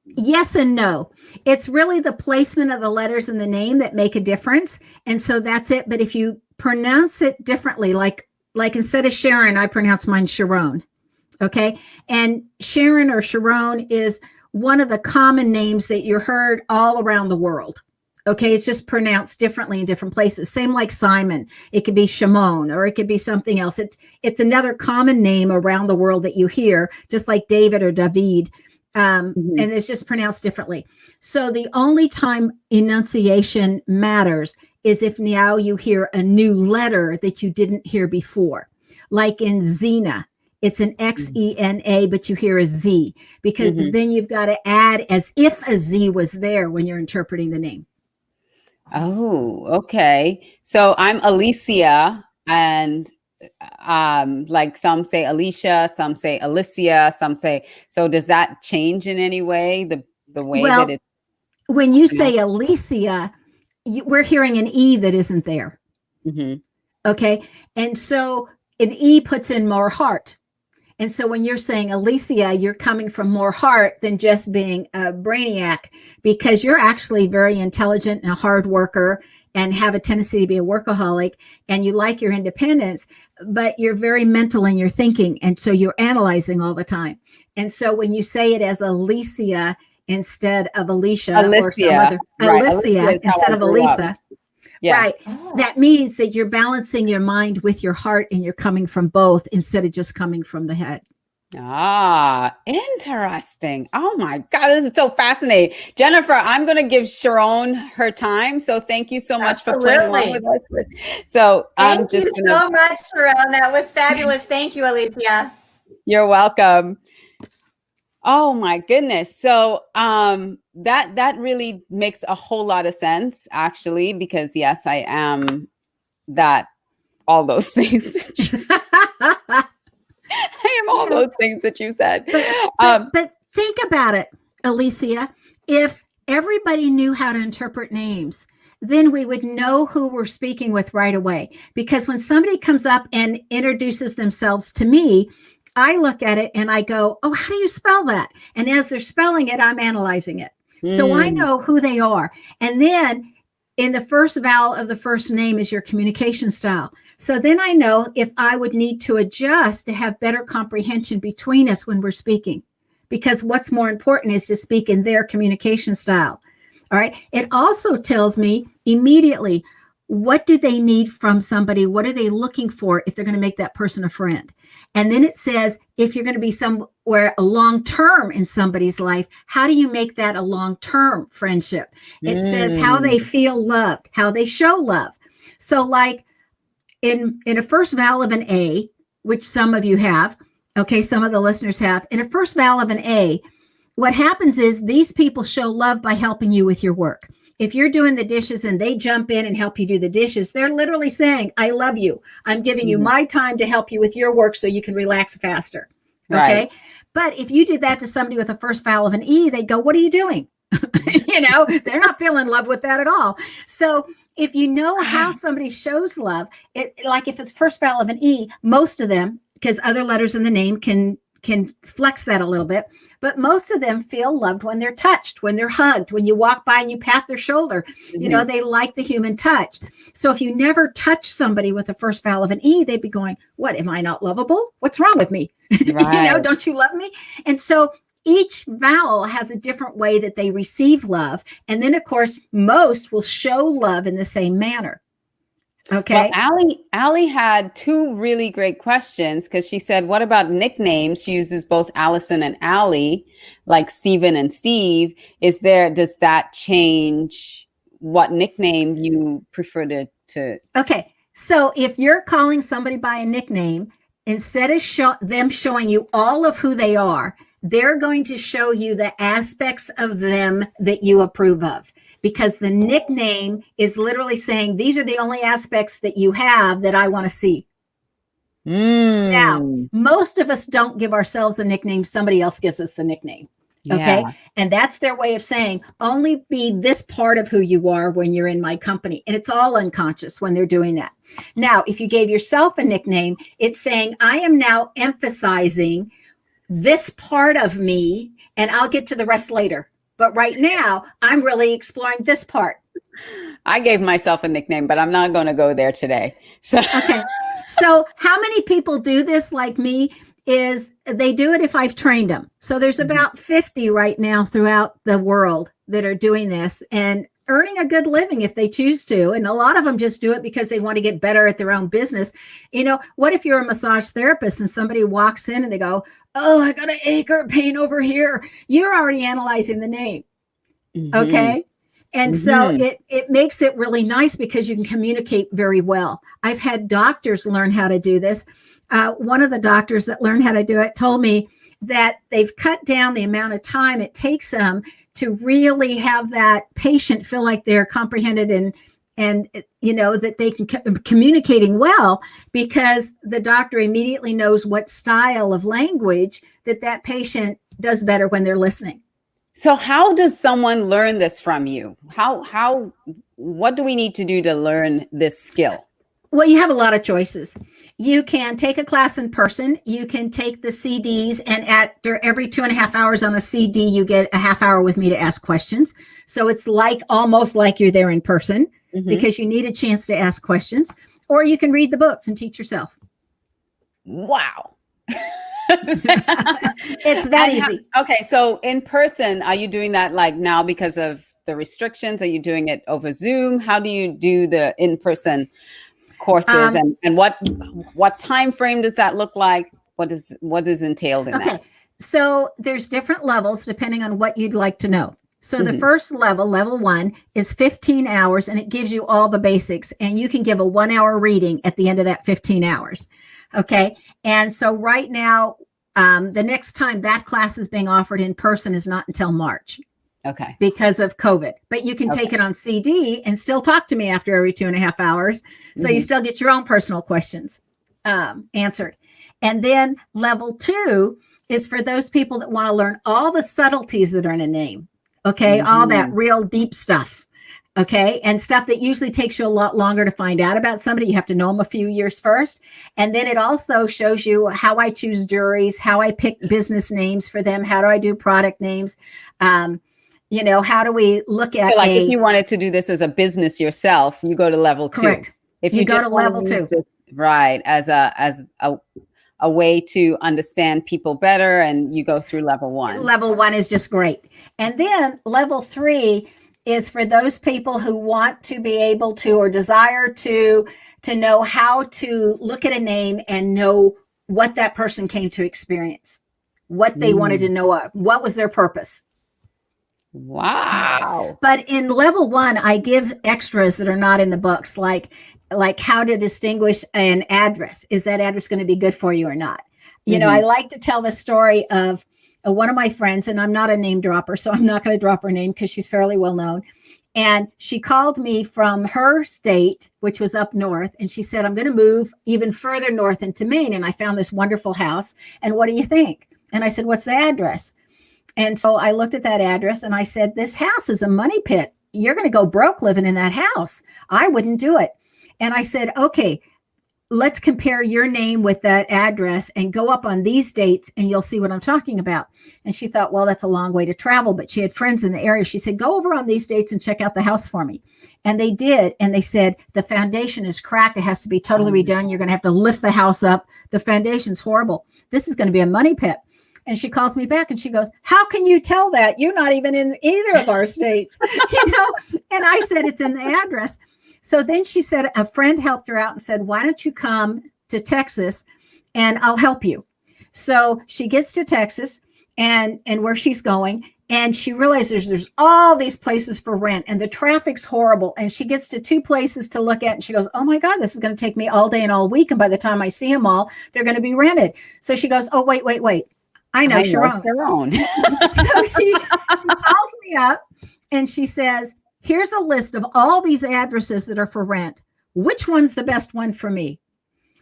Yes and no. It's really the placement of the letters in the name that make a difference. And so that's it. But if you pronounce it differently, like instead of Sharon, I pronounce mine Sharon. Okay. And Sharon or Sharon is one of the common names that you heard all around the world. Okay. It's just pronounced differently in different places. Same like Simon. It could be Shimon, or it could be something else. It's another common name around the world that you hear, just like David or David. And it's just pronounced differently. So the only time enunciation matters is if now you hear a new letter that you didn't hear before, like in Xena. It's an Xena, but you hear a Z, because then you've got to add as if a Z was there when you're interpreting the name. Oh, okay. So I'm Alicia, and like some say Alicia, some say Alicia, some say. So does that change in any way the way that Well, it's when you say pronounced? Alicia, we're hearing an E that isn't there. Mm-hmm. Okay. And so an E puts in more heart. And so when you're saying Alicia, you're coming from more heart than just being a brainiac, because you're actually very intelligent and a hard worker and have a tendency to be a workaholic, and you like your independence, but you're very mental in your thinking. And so you're analyzing all the time. And so when you say it as Alicia instead of Alicia or some Alicia, other, right? Alicia Alicia is how instead I of grew up. Elisa, Yeah. right? That means that you're balancing your mind with your heart, and you're coming from both instead of just coming from the head. Ah, interesting. Oh my God, this is so fascinating. Jennifer, I'm going to give Sharon her time. So thank you so much for playing along with Absolutely. us. So I'm Thank just you going to, so much, Sharon. That was fabulous. Thank you, Alicia. you're welcome. Oh my goodness. So that really makes a whole lot of sense, actually, because yes, I am that all those things. I am all those things that you said. But think about it, Alicia. If everybody knew how to interpret names, then we would know who we're speaking with right away. Because when somebody comes up and introduces themselves to me, I look at it and I go, oh, how do you spell that? And as they're spelling it, I'm analyzing it. So I know who they are. And then in the first vowel of the first name is your communication style. So then I know if I would need to adjust to have better comprehension between us when we're speaking, because what's more important is to speak in their communication style. All right. It also tells me immediately, what do they need from somebody? What are they looking for if they're going to make that person a friend? And then it says, if you're going to be somewhere a long term in somebody's life, how do you make that a long term friendship? It says how they feel loved, how they show love. So like in a first vowel of an A, which some of you have, okay, some of the listeners have, in a first vowel of an A, what happens is these people show love by helping you with your work. If you're doing the dishes and they jump in and help you do the dishes, they're literally saying, I love you. I'm giving you my time to help you with your work so you can relax faster. Okay. Right. But if you did that to somebody with a first vowel of an E, they'd go, what are you doing? They're not feeling love with that at all. So if you know how somebody shows love, like if it's first vowel of an E, most of them, because other letters in the name can flex that a little bit, but most of them feel loved when they're touched, when they're hugged, when you walk by and you pat their shoulder. They like the human touch. So if you never touch somebody with the first vowel of an E, they'd be going, what, am I not lovable? What's wrong with me? Right. Don't you love me? And so each vowel has a different way that they receive love. And then, of course, most will show love in the same manner. Okay. Well, Allie had two really great questions, because she said, what about nicknames? She uses both Allison and Allie, like Stephen and Steve. Does that change what nickname you prefer to? Okay. So if you're calling somebody by a nickname, instead of them showing you all of who they are, they're going to show you the aspects of them that you approve of. Because the nickname is literally saying, these are the only aspects that you have that I want to see. Now, most of us don't give ourselves a nickname. Somebody else gives us the nickname. Okay. Yeah. And that's their way of saying, only be this part of who you are when you're in my company. And it's all unconscious when they're doing that. Now, if you gave yourself a nickname, it's saying, I am now emphasizing this part of me, and I'll get to the rest later. But right now, I'm really exploring this part. I gave myself a nickname, but I'm not going to go there today. So okay. So how many people do this like me is they do it if I've trained them. So there's about 50 right now throughout the world that are doing this and earning a good living if they choose to. And a lot of them just do it because they want to get better at their own business. What if you're a massage therapist and somebody walks in and they go, oh, I got an ache or a pain over here. You're already analyzing the name. Okay. And so it makes it really nice because you can communicate very well. I've had doctors learn how to do this. One of the doctors that learned how to do it told me that they've cut down the amount of time it takes them to really have that patient feel like they're comprehended and that they can communicating well, because the doctor immediately knows what style of language that patient does better when they're listening. So how does someone learn this from you? What do we need to do to learn this skill? Well, you have a lot of choices. You can take a class in person. You can take the CDs, and every 2.5 hours on a CD, you get a half hour with me to ask questions. So it's almost like you're there in person, because you need a chance to ask questions. Or you can read the books and teach yourself. Wow. It's that easy. Okay. So in person, are you doing that like now because of the restrictions? Are you doing it over Zoom? How do you do the in-person courses, and what time frame does that look like? What is entailed in that? So there's different levels depending on what you'd like to know. So the first level 1, is 15 hours, and it gives you all the basics, and you can give a 1-hour reading at the end of that 15 hours. Okay. And so right now, the next time that class is being offered in person is not until March. Okay. Because of COVID, but you can take it on CD and still talk to me after every 2.5 hours. So you still get your own personal questions answered. And then level 2 is for those people that want to learn all the subtleties that are in a name. Okay. All that real deep stuff. Okay. And stuff that usually takes you a lot longer to find out about somebody. You have to know them a few years first. And then it also shows you how I choose juries, how I pick business names for them. How do I do product names? How do we look at if you wanted to do this as a business yourself, you go to level 2. Correct. If you go to level 2, right, as a way to understand people better, and you go through level 1. Level 1 is just great. And then level 3 is for those people who want to be able to, or desire to know how to look at a name and know what that person came to experience, what they wanted to know, what was their purpose. Wow. But in level 1, I give extras that are not in the books, like how to distinguish an address. Is that address going to be good for you or not? I like to tell the story of one of my friends, and I'm not a name dropper, so I'm not going to drop her name because she's fairly well known. And she called me from her state, which was up north. And she said, I'm going to move even further north into Maine. And I found this wonderful house. And what do you think? And I said, what's the address? And so I looked at that address and I said, this house is a money pit. You're going to go broke living in that house. I wouldn't do it. And I said, okay, let's compare your name with that address and go up on these dates and you'll see what I'm talking about. And she thought, well, that's a long way to travel, but she had friends in the area. She said, go over on these dates and check out the house for me. And they did. And they said, the foundation is cracked. It has to be totally redone. You're going to have to lift the house up. The foundation's horrible. This is going to be a money pit. And she calls me back and she goes, how can you tell that? You're not even in either of our states, And I said, it's in the address. So then she said, a friend helped her out and said, why don't you come to Texas and I'll help you. So she gets to Texas and where she's going. And she realizes there's all these places for rent and the traffic's horrible. And she gets to 2 places to look at and she goes, oh my God, this is going to take me all day and all week. And by the time I see them all, they're going to be rented. So she goes, oh, wait. I know Sharon. So she calls me up and she says, here's a list of all these addresses that are for rent. Which one's the best one for me?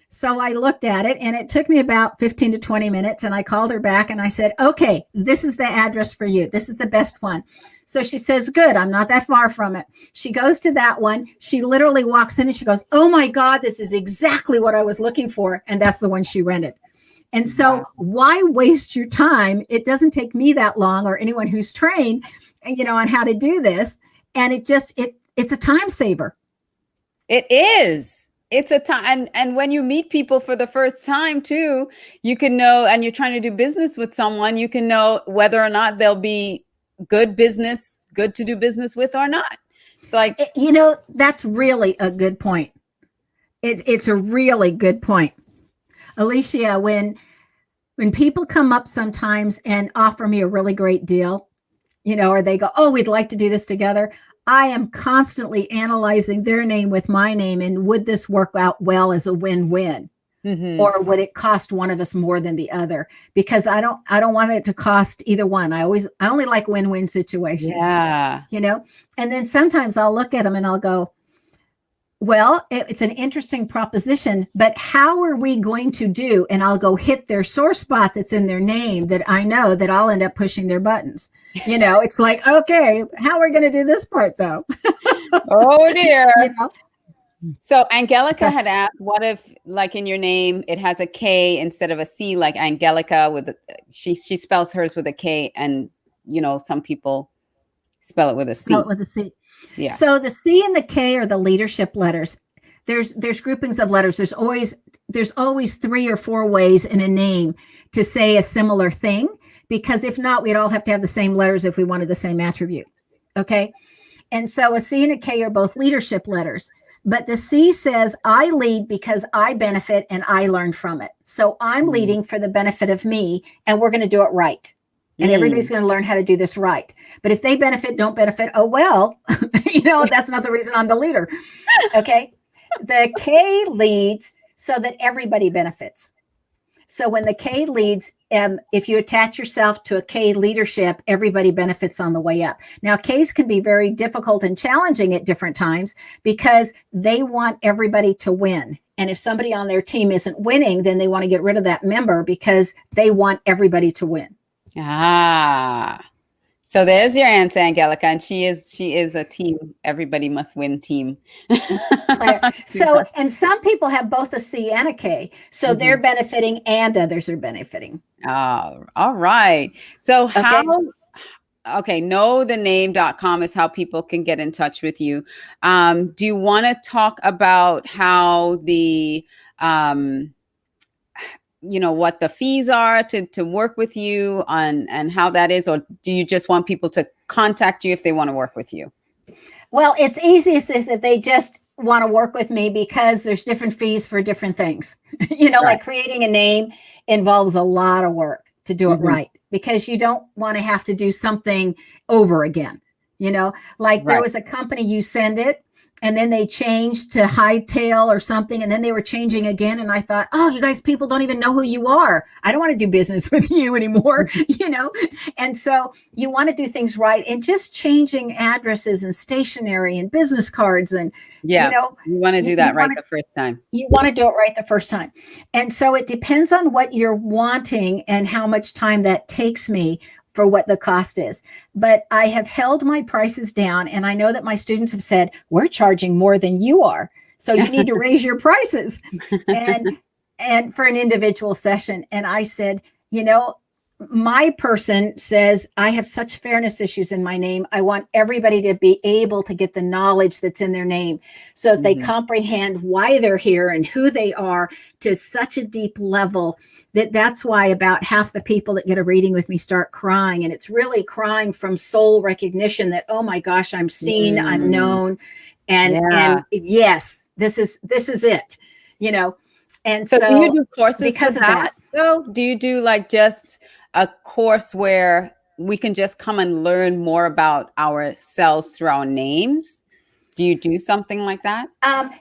So I looked at it and it took me about 15 to 20 minutes. And I called her back and I said, okay, this is the address for you. This is the best one. So she says, good. I'm not that far from it. She goes to that one. She literally walks in and she goes, oh my God, this is exactly what I was looking for. And that's the one she rented. And so why waste your time? It doesn't take me that long or anyone who's trained, on how to do this. And it's a time saver. It is. It's a time. And when you meet people for the first time too, you can know, and you're trying to do business with someone, you can know whether or not they'll be good to do business with or not. It's like, that's really a good point. It's a really good point. Alicia, when people come up sometimes and offer me a really great deal, or they go, oh, we'd like to do this together. I am constantly analyzing their name with my name. And would this work out well as a win-win? Or would it cost one of us more than the other? Because I don't want it to cost either one. I only like win-win situations. Yeah. You know, and then sometimes I'll look at them and I'll go, well, it's an interesting proposition, but how are we going to do? And I'll go hit their sore spot that's in their name that I know that I'll end up pushing their buttons. You know, it's like, okay, how are we going to do this part though? Oh dear. You know? So Angelica had asked, what if like in your name, it has a K instead of a C, like Angelica she spells hers with a K, and you know, some people spell it with a C. Spell it with a C. Yeah. So the C and the K are the leadership letters. There's groupings of letters. There's always 3 or 4 ways in a name to say a similar thing, because if not, we'd all have to have the same letters if we wanted the same attribute. Okay. And so a C and a K are both leadership letters. But the C says, I lead because I benefit and I learn from it. So I'm leading for the benefit of me, and we're going to do it right. And everybody's going to learn how to do this right. But if they benefit, don't benefit, oh, well, you know, that's not the reason I'm the leader. Okay. The K leads so that everybody benefits. So when the K leads, if you attach yourself to a K leadership, everybody benefits on the way up. Now, Ks can be very difficult and challenging at different times because they want everybody to win. And if somebody on their team isn't winning, then they want to get rid of that member because they want everybody to win. Ah, so there's your answer, Angelica. And she is a team. Everybody must win team. So, and some people have both a C and a K. So they're benefiting and others are benefiting. Oh, all right. So knowthename.com is how people can get in touch with you. Do you want to talk about how the, you know, what the fees are to work with you on, and how that is, or do you just want people to contact you if they want to work with you? Well, it's easiest is if they just want to work with me, because there's different fees for different things. You know, like creating a name involves a lot of work to do it right, because you don't want to have to do something over again. You know, like there was a company, you send it, and then they changed to Hightail or something, and then they were changing again. And I thought, oh, you guys, people don't even know who you are. I don't want to do business with you anymore, you know? And so you want to do things right, and just changing addresses and stationery and business cards. And, you know, you want to do that right the first time. You want to do it right the first time. And so it depends on what you're wanting and how much time that takes me for what the cost is. But I have held my prices down, and I know that my students have said, we're charging more than you are, so you need to raise your prices and for an individual session. And I said, you know, my person says, I have such fairness issues in my name. I want everybody to be able to get the knowledge that's in their name, so that they comprehend why they're here and who they are to such a deep level that's why about half the people that get a reading with me start crying. And it's really crying from soul recognition that, oh my gosh, I'm seen, I'm known. And yes, this is it, you know? And so do you do courses because of that? So do you do like just a course where we can just come and learn more about ourselves through our names? Do you do something like that?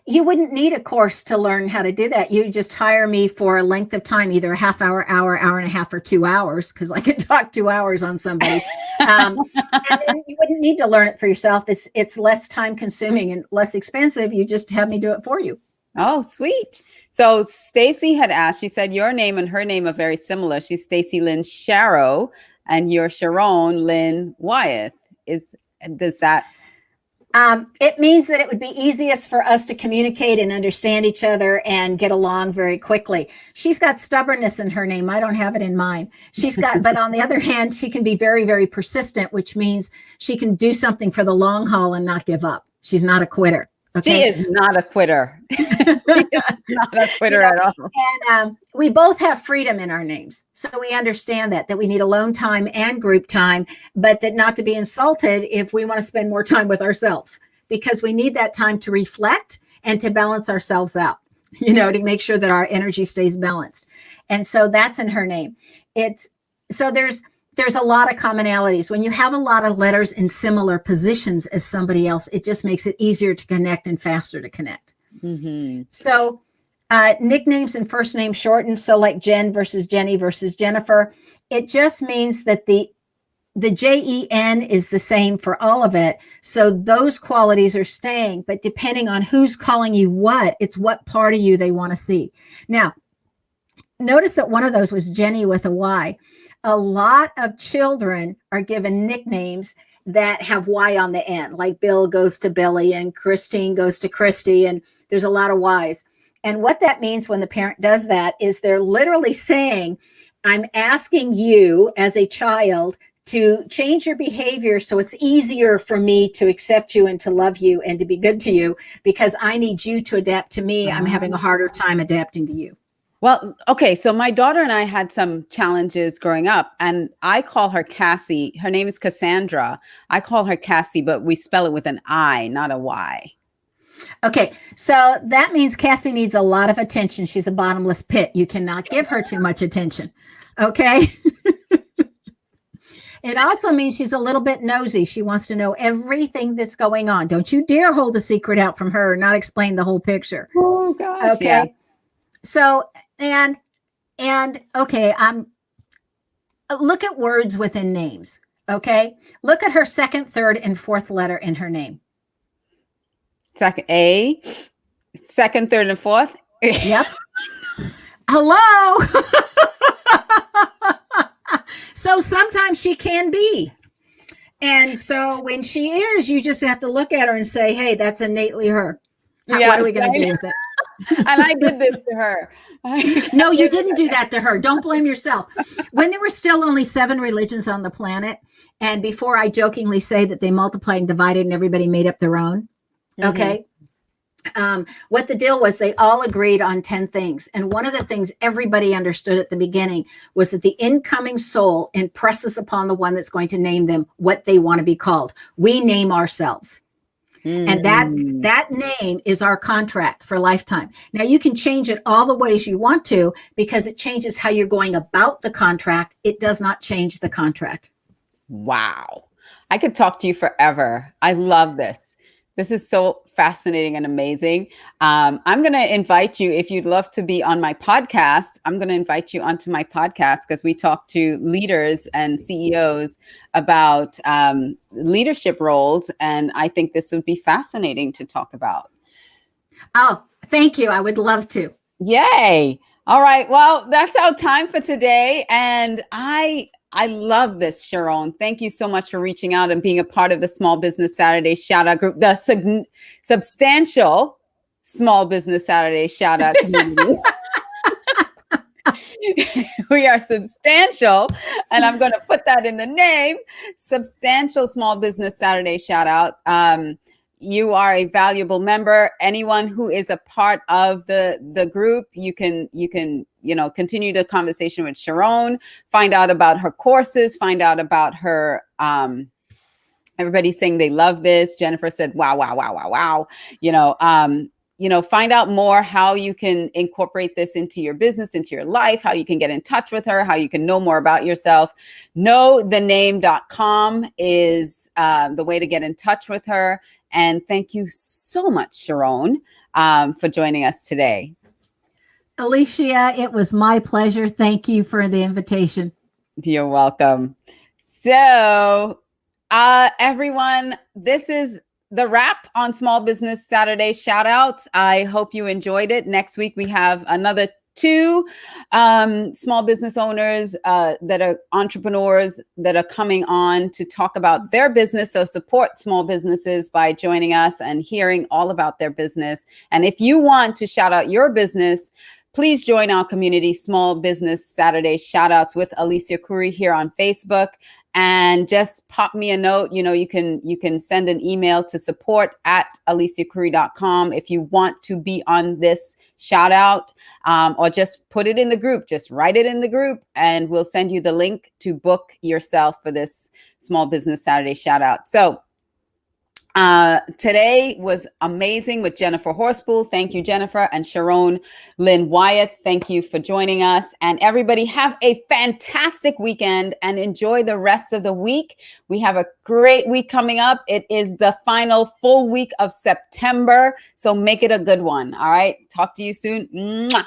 You wouldn't need a course to learn how to do that. You just hire me for a length of time, either a half hour, hour and a half, or 2 hours, because I could talk 2 hours on somebody. And then you wouldn't need to learn it for yourself. It's less time consuming and less expensive. You just have me do it for you. Oh, sweet. So Stacy had asked, she said your name and her name are very similar. She's Stacy Lynn Sharrow, and you're Sharon Lynn Wyeth. Does that? It means that it would be easiest for us to communicate and understand each other and get along very quickly. She's got stubbornness in her name. I don't have it in mine. But on the other hand, she can be very, very persistent, which means she can do something for the long haul and not give up. She's not a quitter. Okay? She is not a quitter. She is not a quitter at all. And we both have freedom in our names. So we understand that we need alone time and group time, but that not to be insulted if we want to spend more time with ourselves, because we need that time to reflect and to balance ourselves out, you know, to make sure that our energy stays balanced. And so that's in her name. There's a lot of commonalities. When you have a lot of letters in similar positions as somebody else, it just makes it easier to connect and faster to connect. So Nicknames and first name shortened. So like Jen versus Jenny versus Jennifer. It just means that the JEN is the same for all of it. So those qualities are staying, but depending on who's calling you what, it's what part of you they want to see. Now, notice that one of those was Jenny with a Y. A lot of children are given nicknames that have Y on the end, like Bill goes to Billy and Christine goes to Christy, and there's a lot of Ys. And what that means when the parent does that is they're literally saying, I'm asking you as a child to change your behavior so it's easier for me to accept you and to love you and to be good to you, because I need you to adapt to me. I'm having a harder time adapting to you. Well, okay. So my daughter and I had some challenges growing up, and I call her Cassie. Her name is Cassandra. I call her Cassie, but we spell it with an I, not a Y. Okay, so that means Cassie needs a lot of attention. She's a bottomless pit. You cannot give her too much attention. Okay. It also means she's a little bit nosy. She wants to know everything that's going on. Don't you dare hold a secret out from her and not explain the whole picture. Oh gosh. Okay. Yeah. So, and okay, look at words within names. Okay. Look at her second, third, and fourth letter in her name. Second, third, and fourth. Yep. Hello. So sometimes she can be. And so when she is, you just have to look at her and say, hey, that's innately her. Yes, what are we going to do with it? And I did this to her. No, you didn't do that to her. Don't blame yourself. When there were still only 7 religions on the planet, and before I jokingly say that they multiplied and divided and everybody made up their own, okay? What the deal was, they all agreed on 10 things. And one of the things everybody understood at the beginning was that the incoming soul impresses upon the one that's going to name them what they want to be called. We name ourselves. And that name is our contract for lifetime. Now you can change it all the ways you want to, because it changes how you're going about the contract. It does not change the contract. Wow. I could talk to you forever. I love this. This is so fascinating and amazing. I'm going to invite you, if you'd love to be on my podcast, I'm going to invite you onto my podcast, because we talk to leaders and CEOs about leadership roles. And I think this would be fascinating to talk about. Oh, thank you. I would love to. Yay. All right. Well, that's our time for today. And I love this, Sharon. Thank you so much for reaching out and being a part of the Small Business Saturday Shout Out group, the substantial Small Business Saturday Shout Out community. We are substantial, and I'm going to put that in the name, Substantial Small Business Saturday Shout Out. You are a valuable member. Anyone who is a part of the group, you can continue the conversation with Sharon, find out about her courses, find out about her. Everybody's saying they love this. Jennifer said, wow, wow, wow, wow, wow. Find out more how you can incorporate this into your business, into your life, how you can get in touch with her, how you can know more about yourself. KnowTheName.com is the way to get in touch with her. And thank you so much, Sharon, for joining us today. Alicia, it was my pleasure. Thank you for the invitation. You're welcome. So, everyone, this is the wrap on Small Business Saturday Shoutouts. I hope you enjoyed it. Next week, we have another 2 small business owners that are entrepreneurs that are coming on to talk about their business. So support small businesses by joining us and hearing all about their business. And if you want to shout out your business, please join our community, Small Business Saturday Shoutouts with Alicia Couri here on Facebook. And just pop me a note. You can send an email to support@aliciacouri.com if you want to be on this shout out, or just put it in the group. Just write it in the group, and we'll send you the link to book yourself for this Small Business Saturday shout out. So Today was amazing with Jennifer Horspool. Thank you, Jennifer. And Sharon Lynn Wyeth. Thank you for joining us. And everybody have a fantastic weekend and enjoy the rest of the week. We have a great week coming up. It is the final full week of September. So make it a good one. All right. Talk to you soon. Mwah.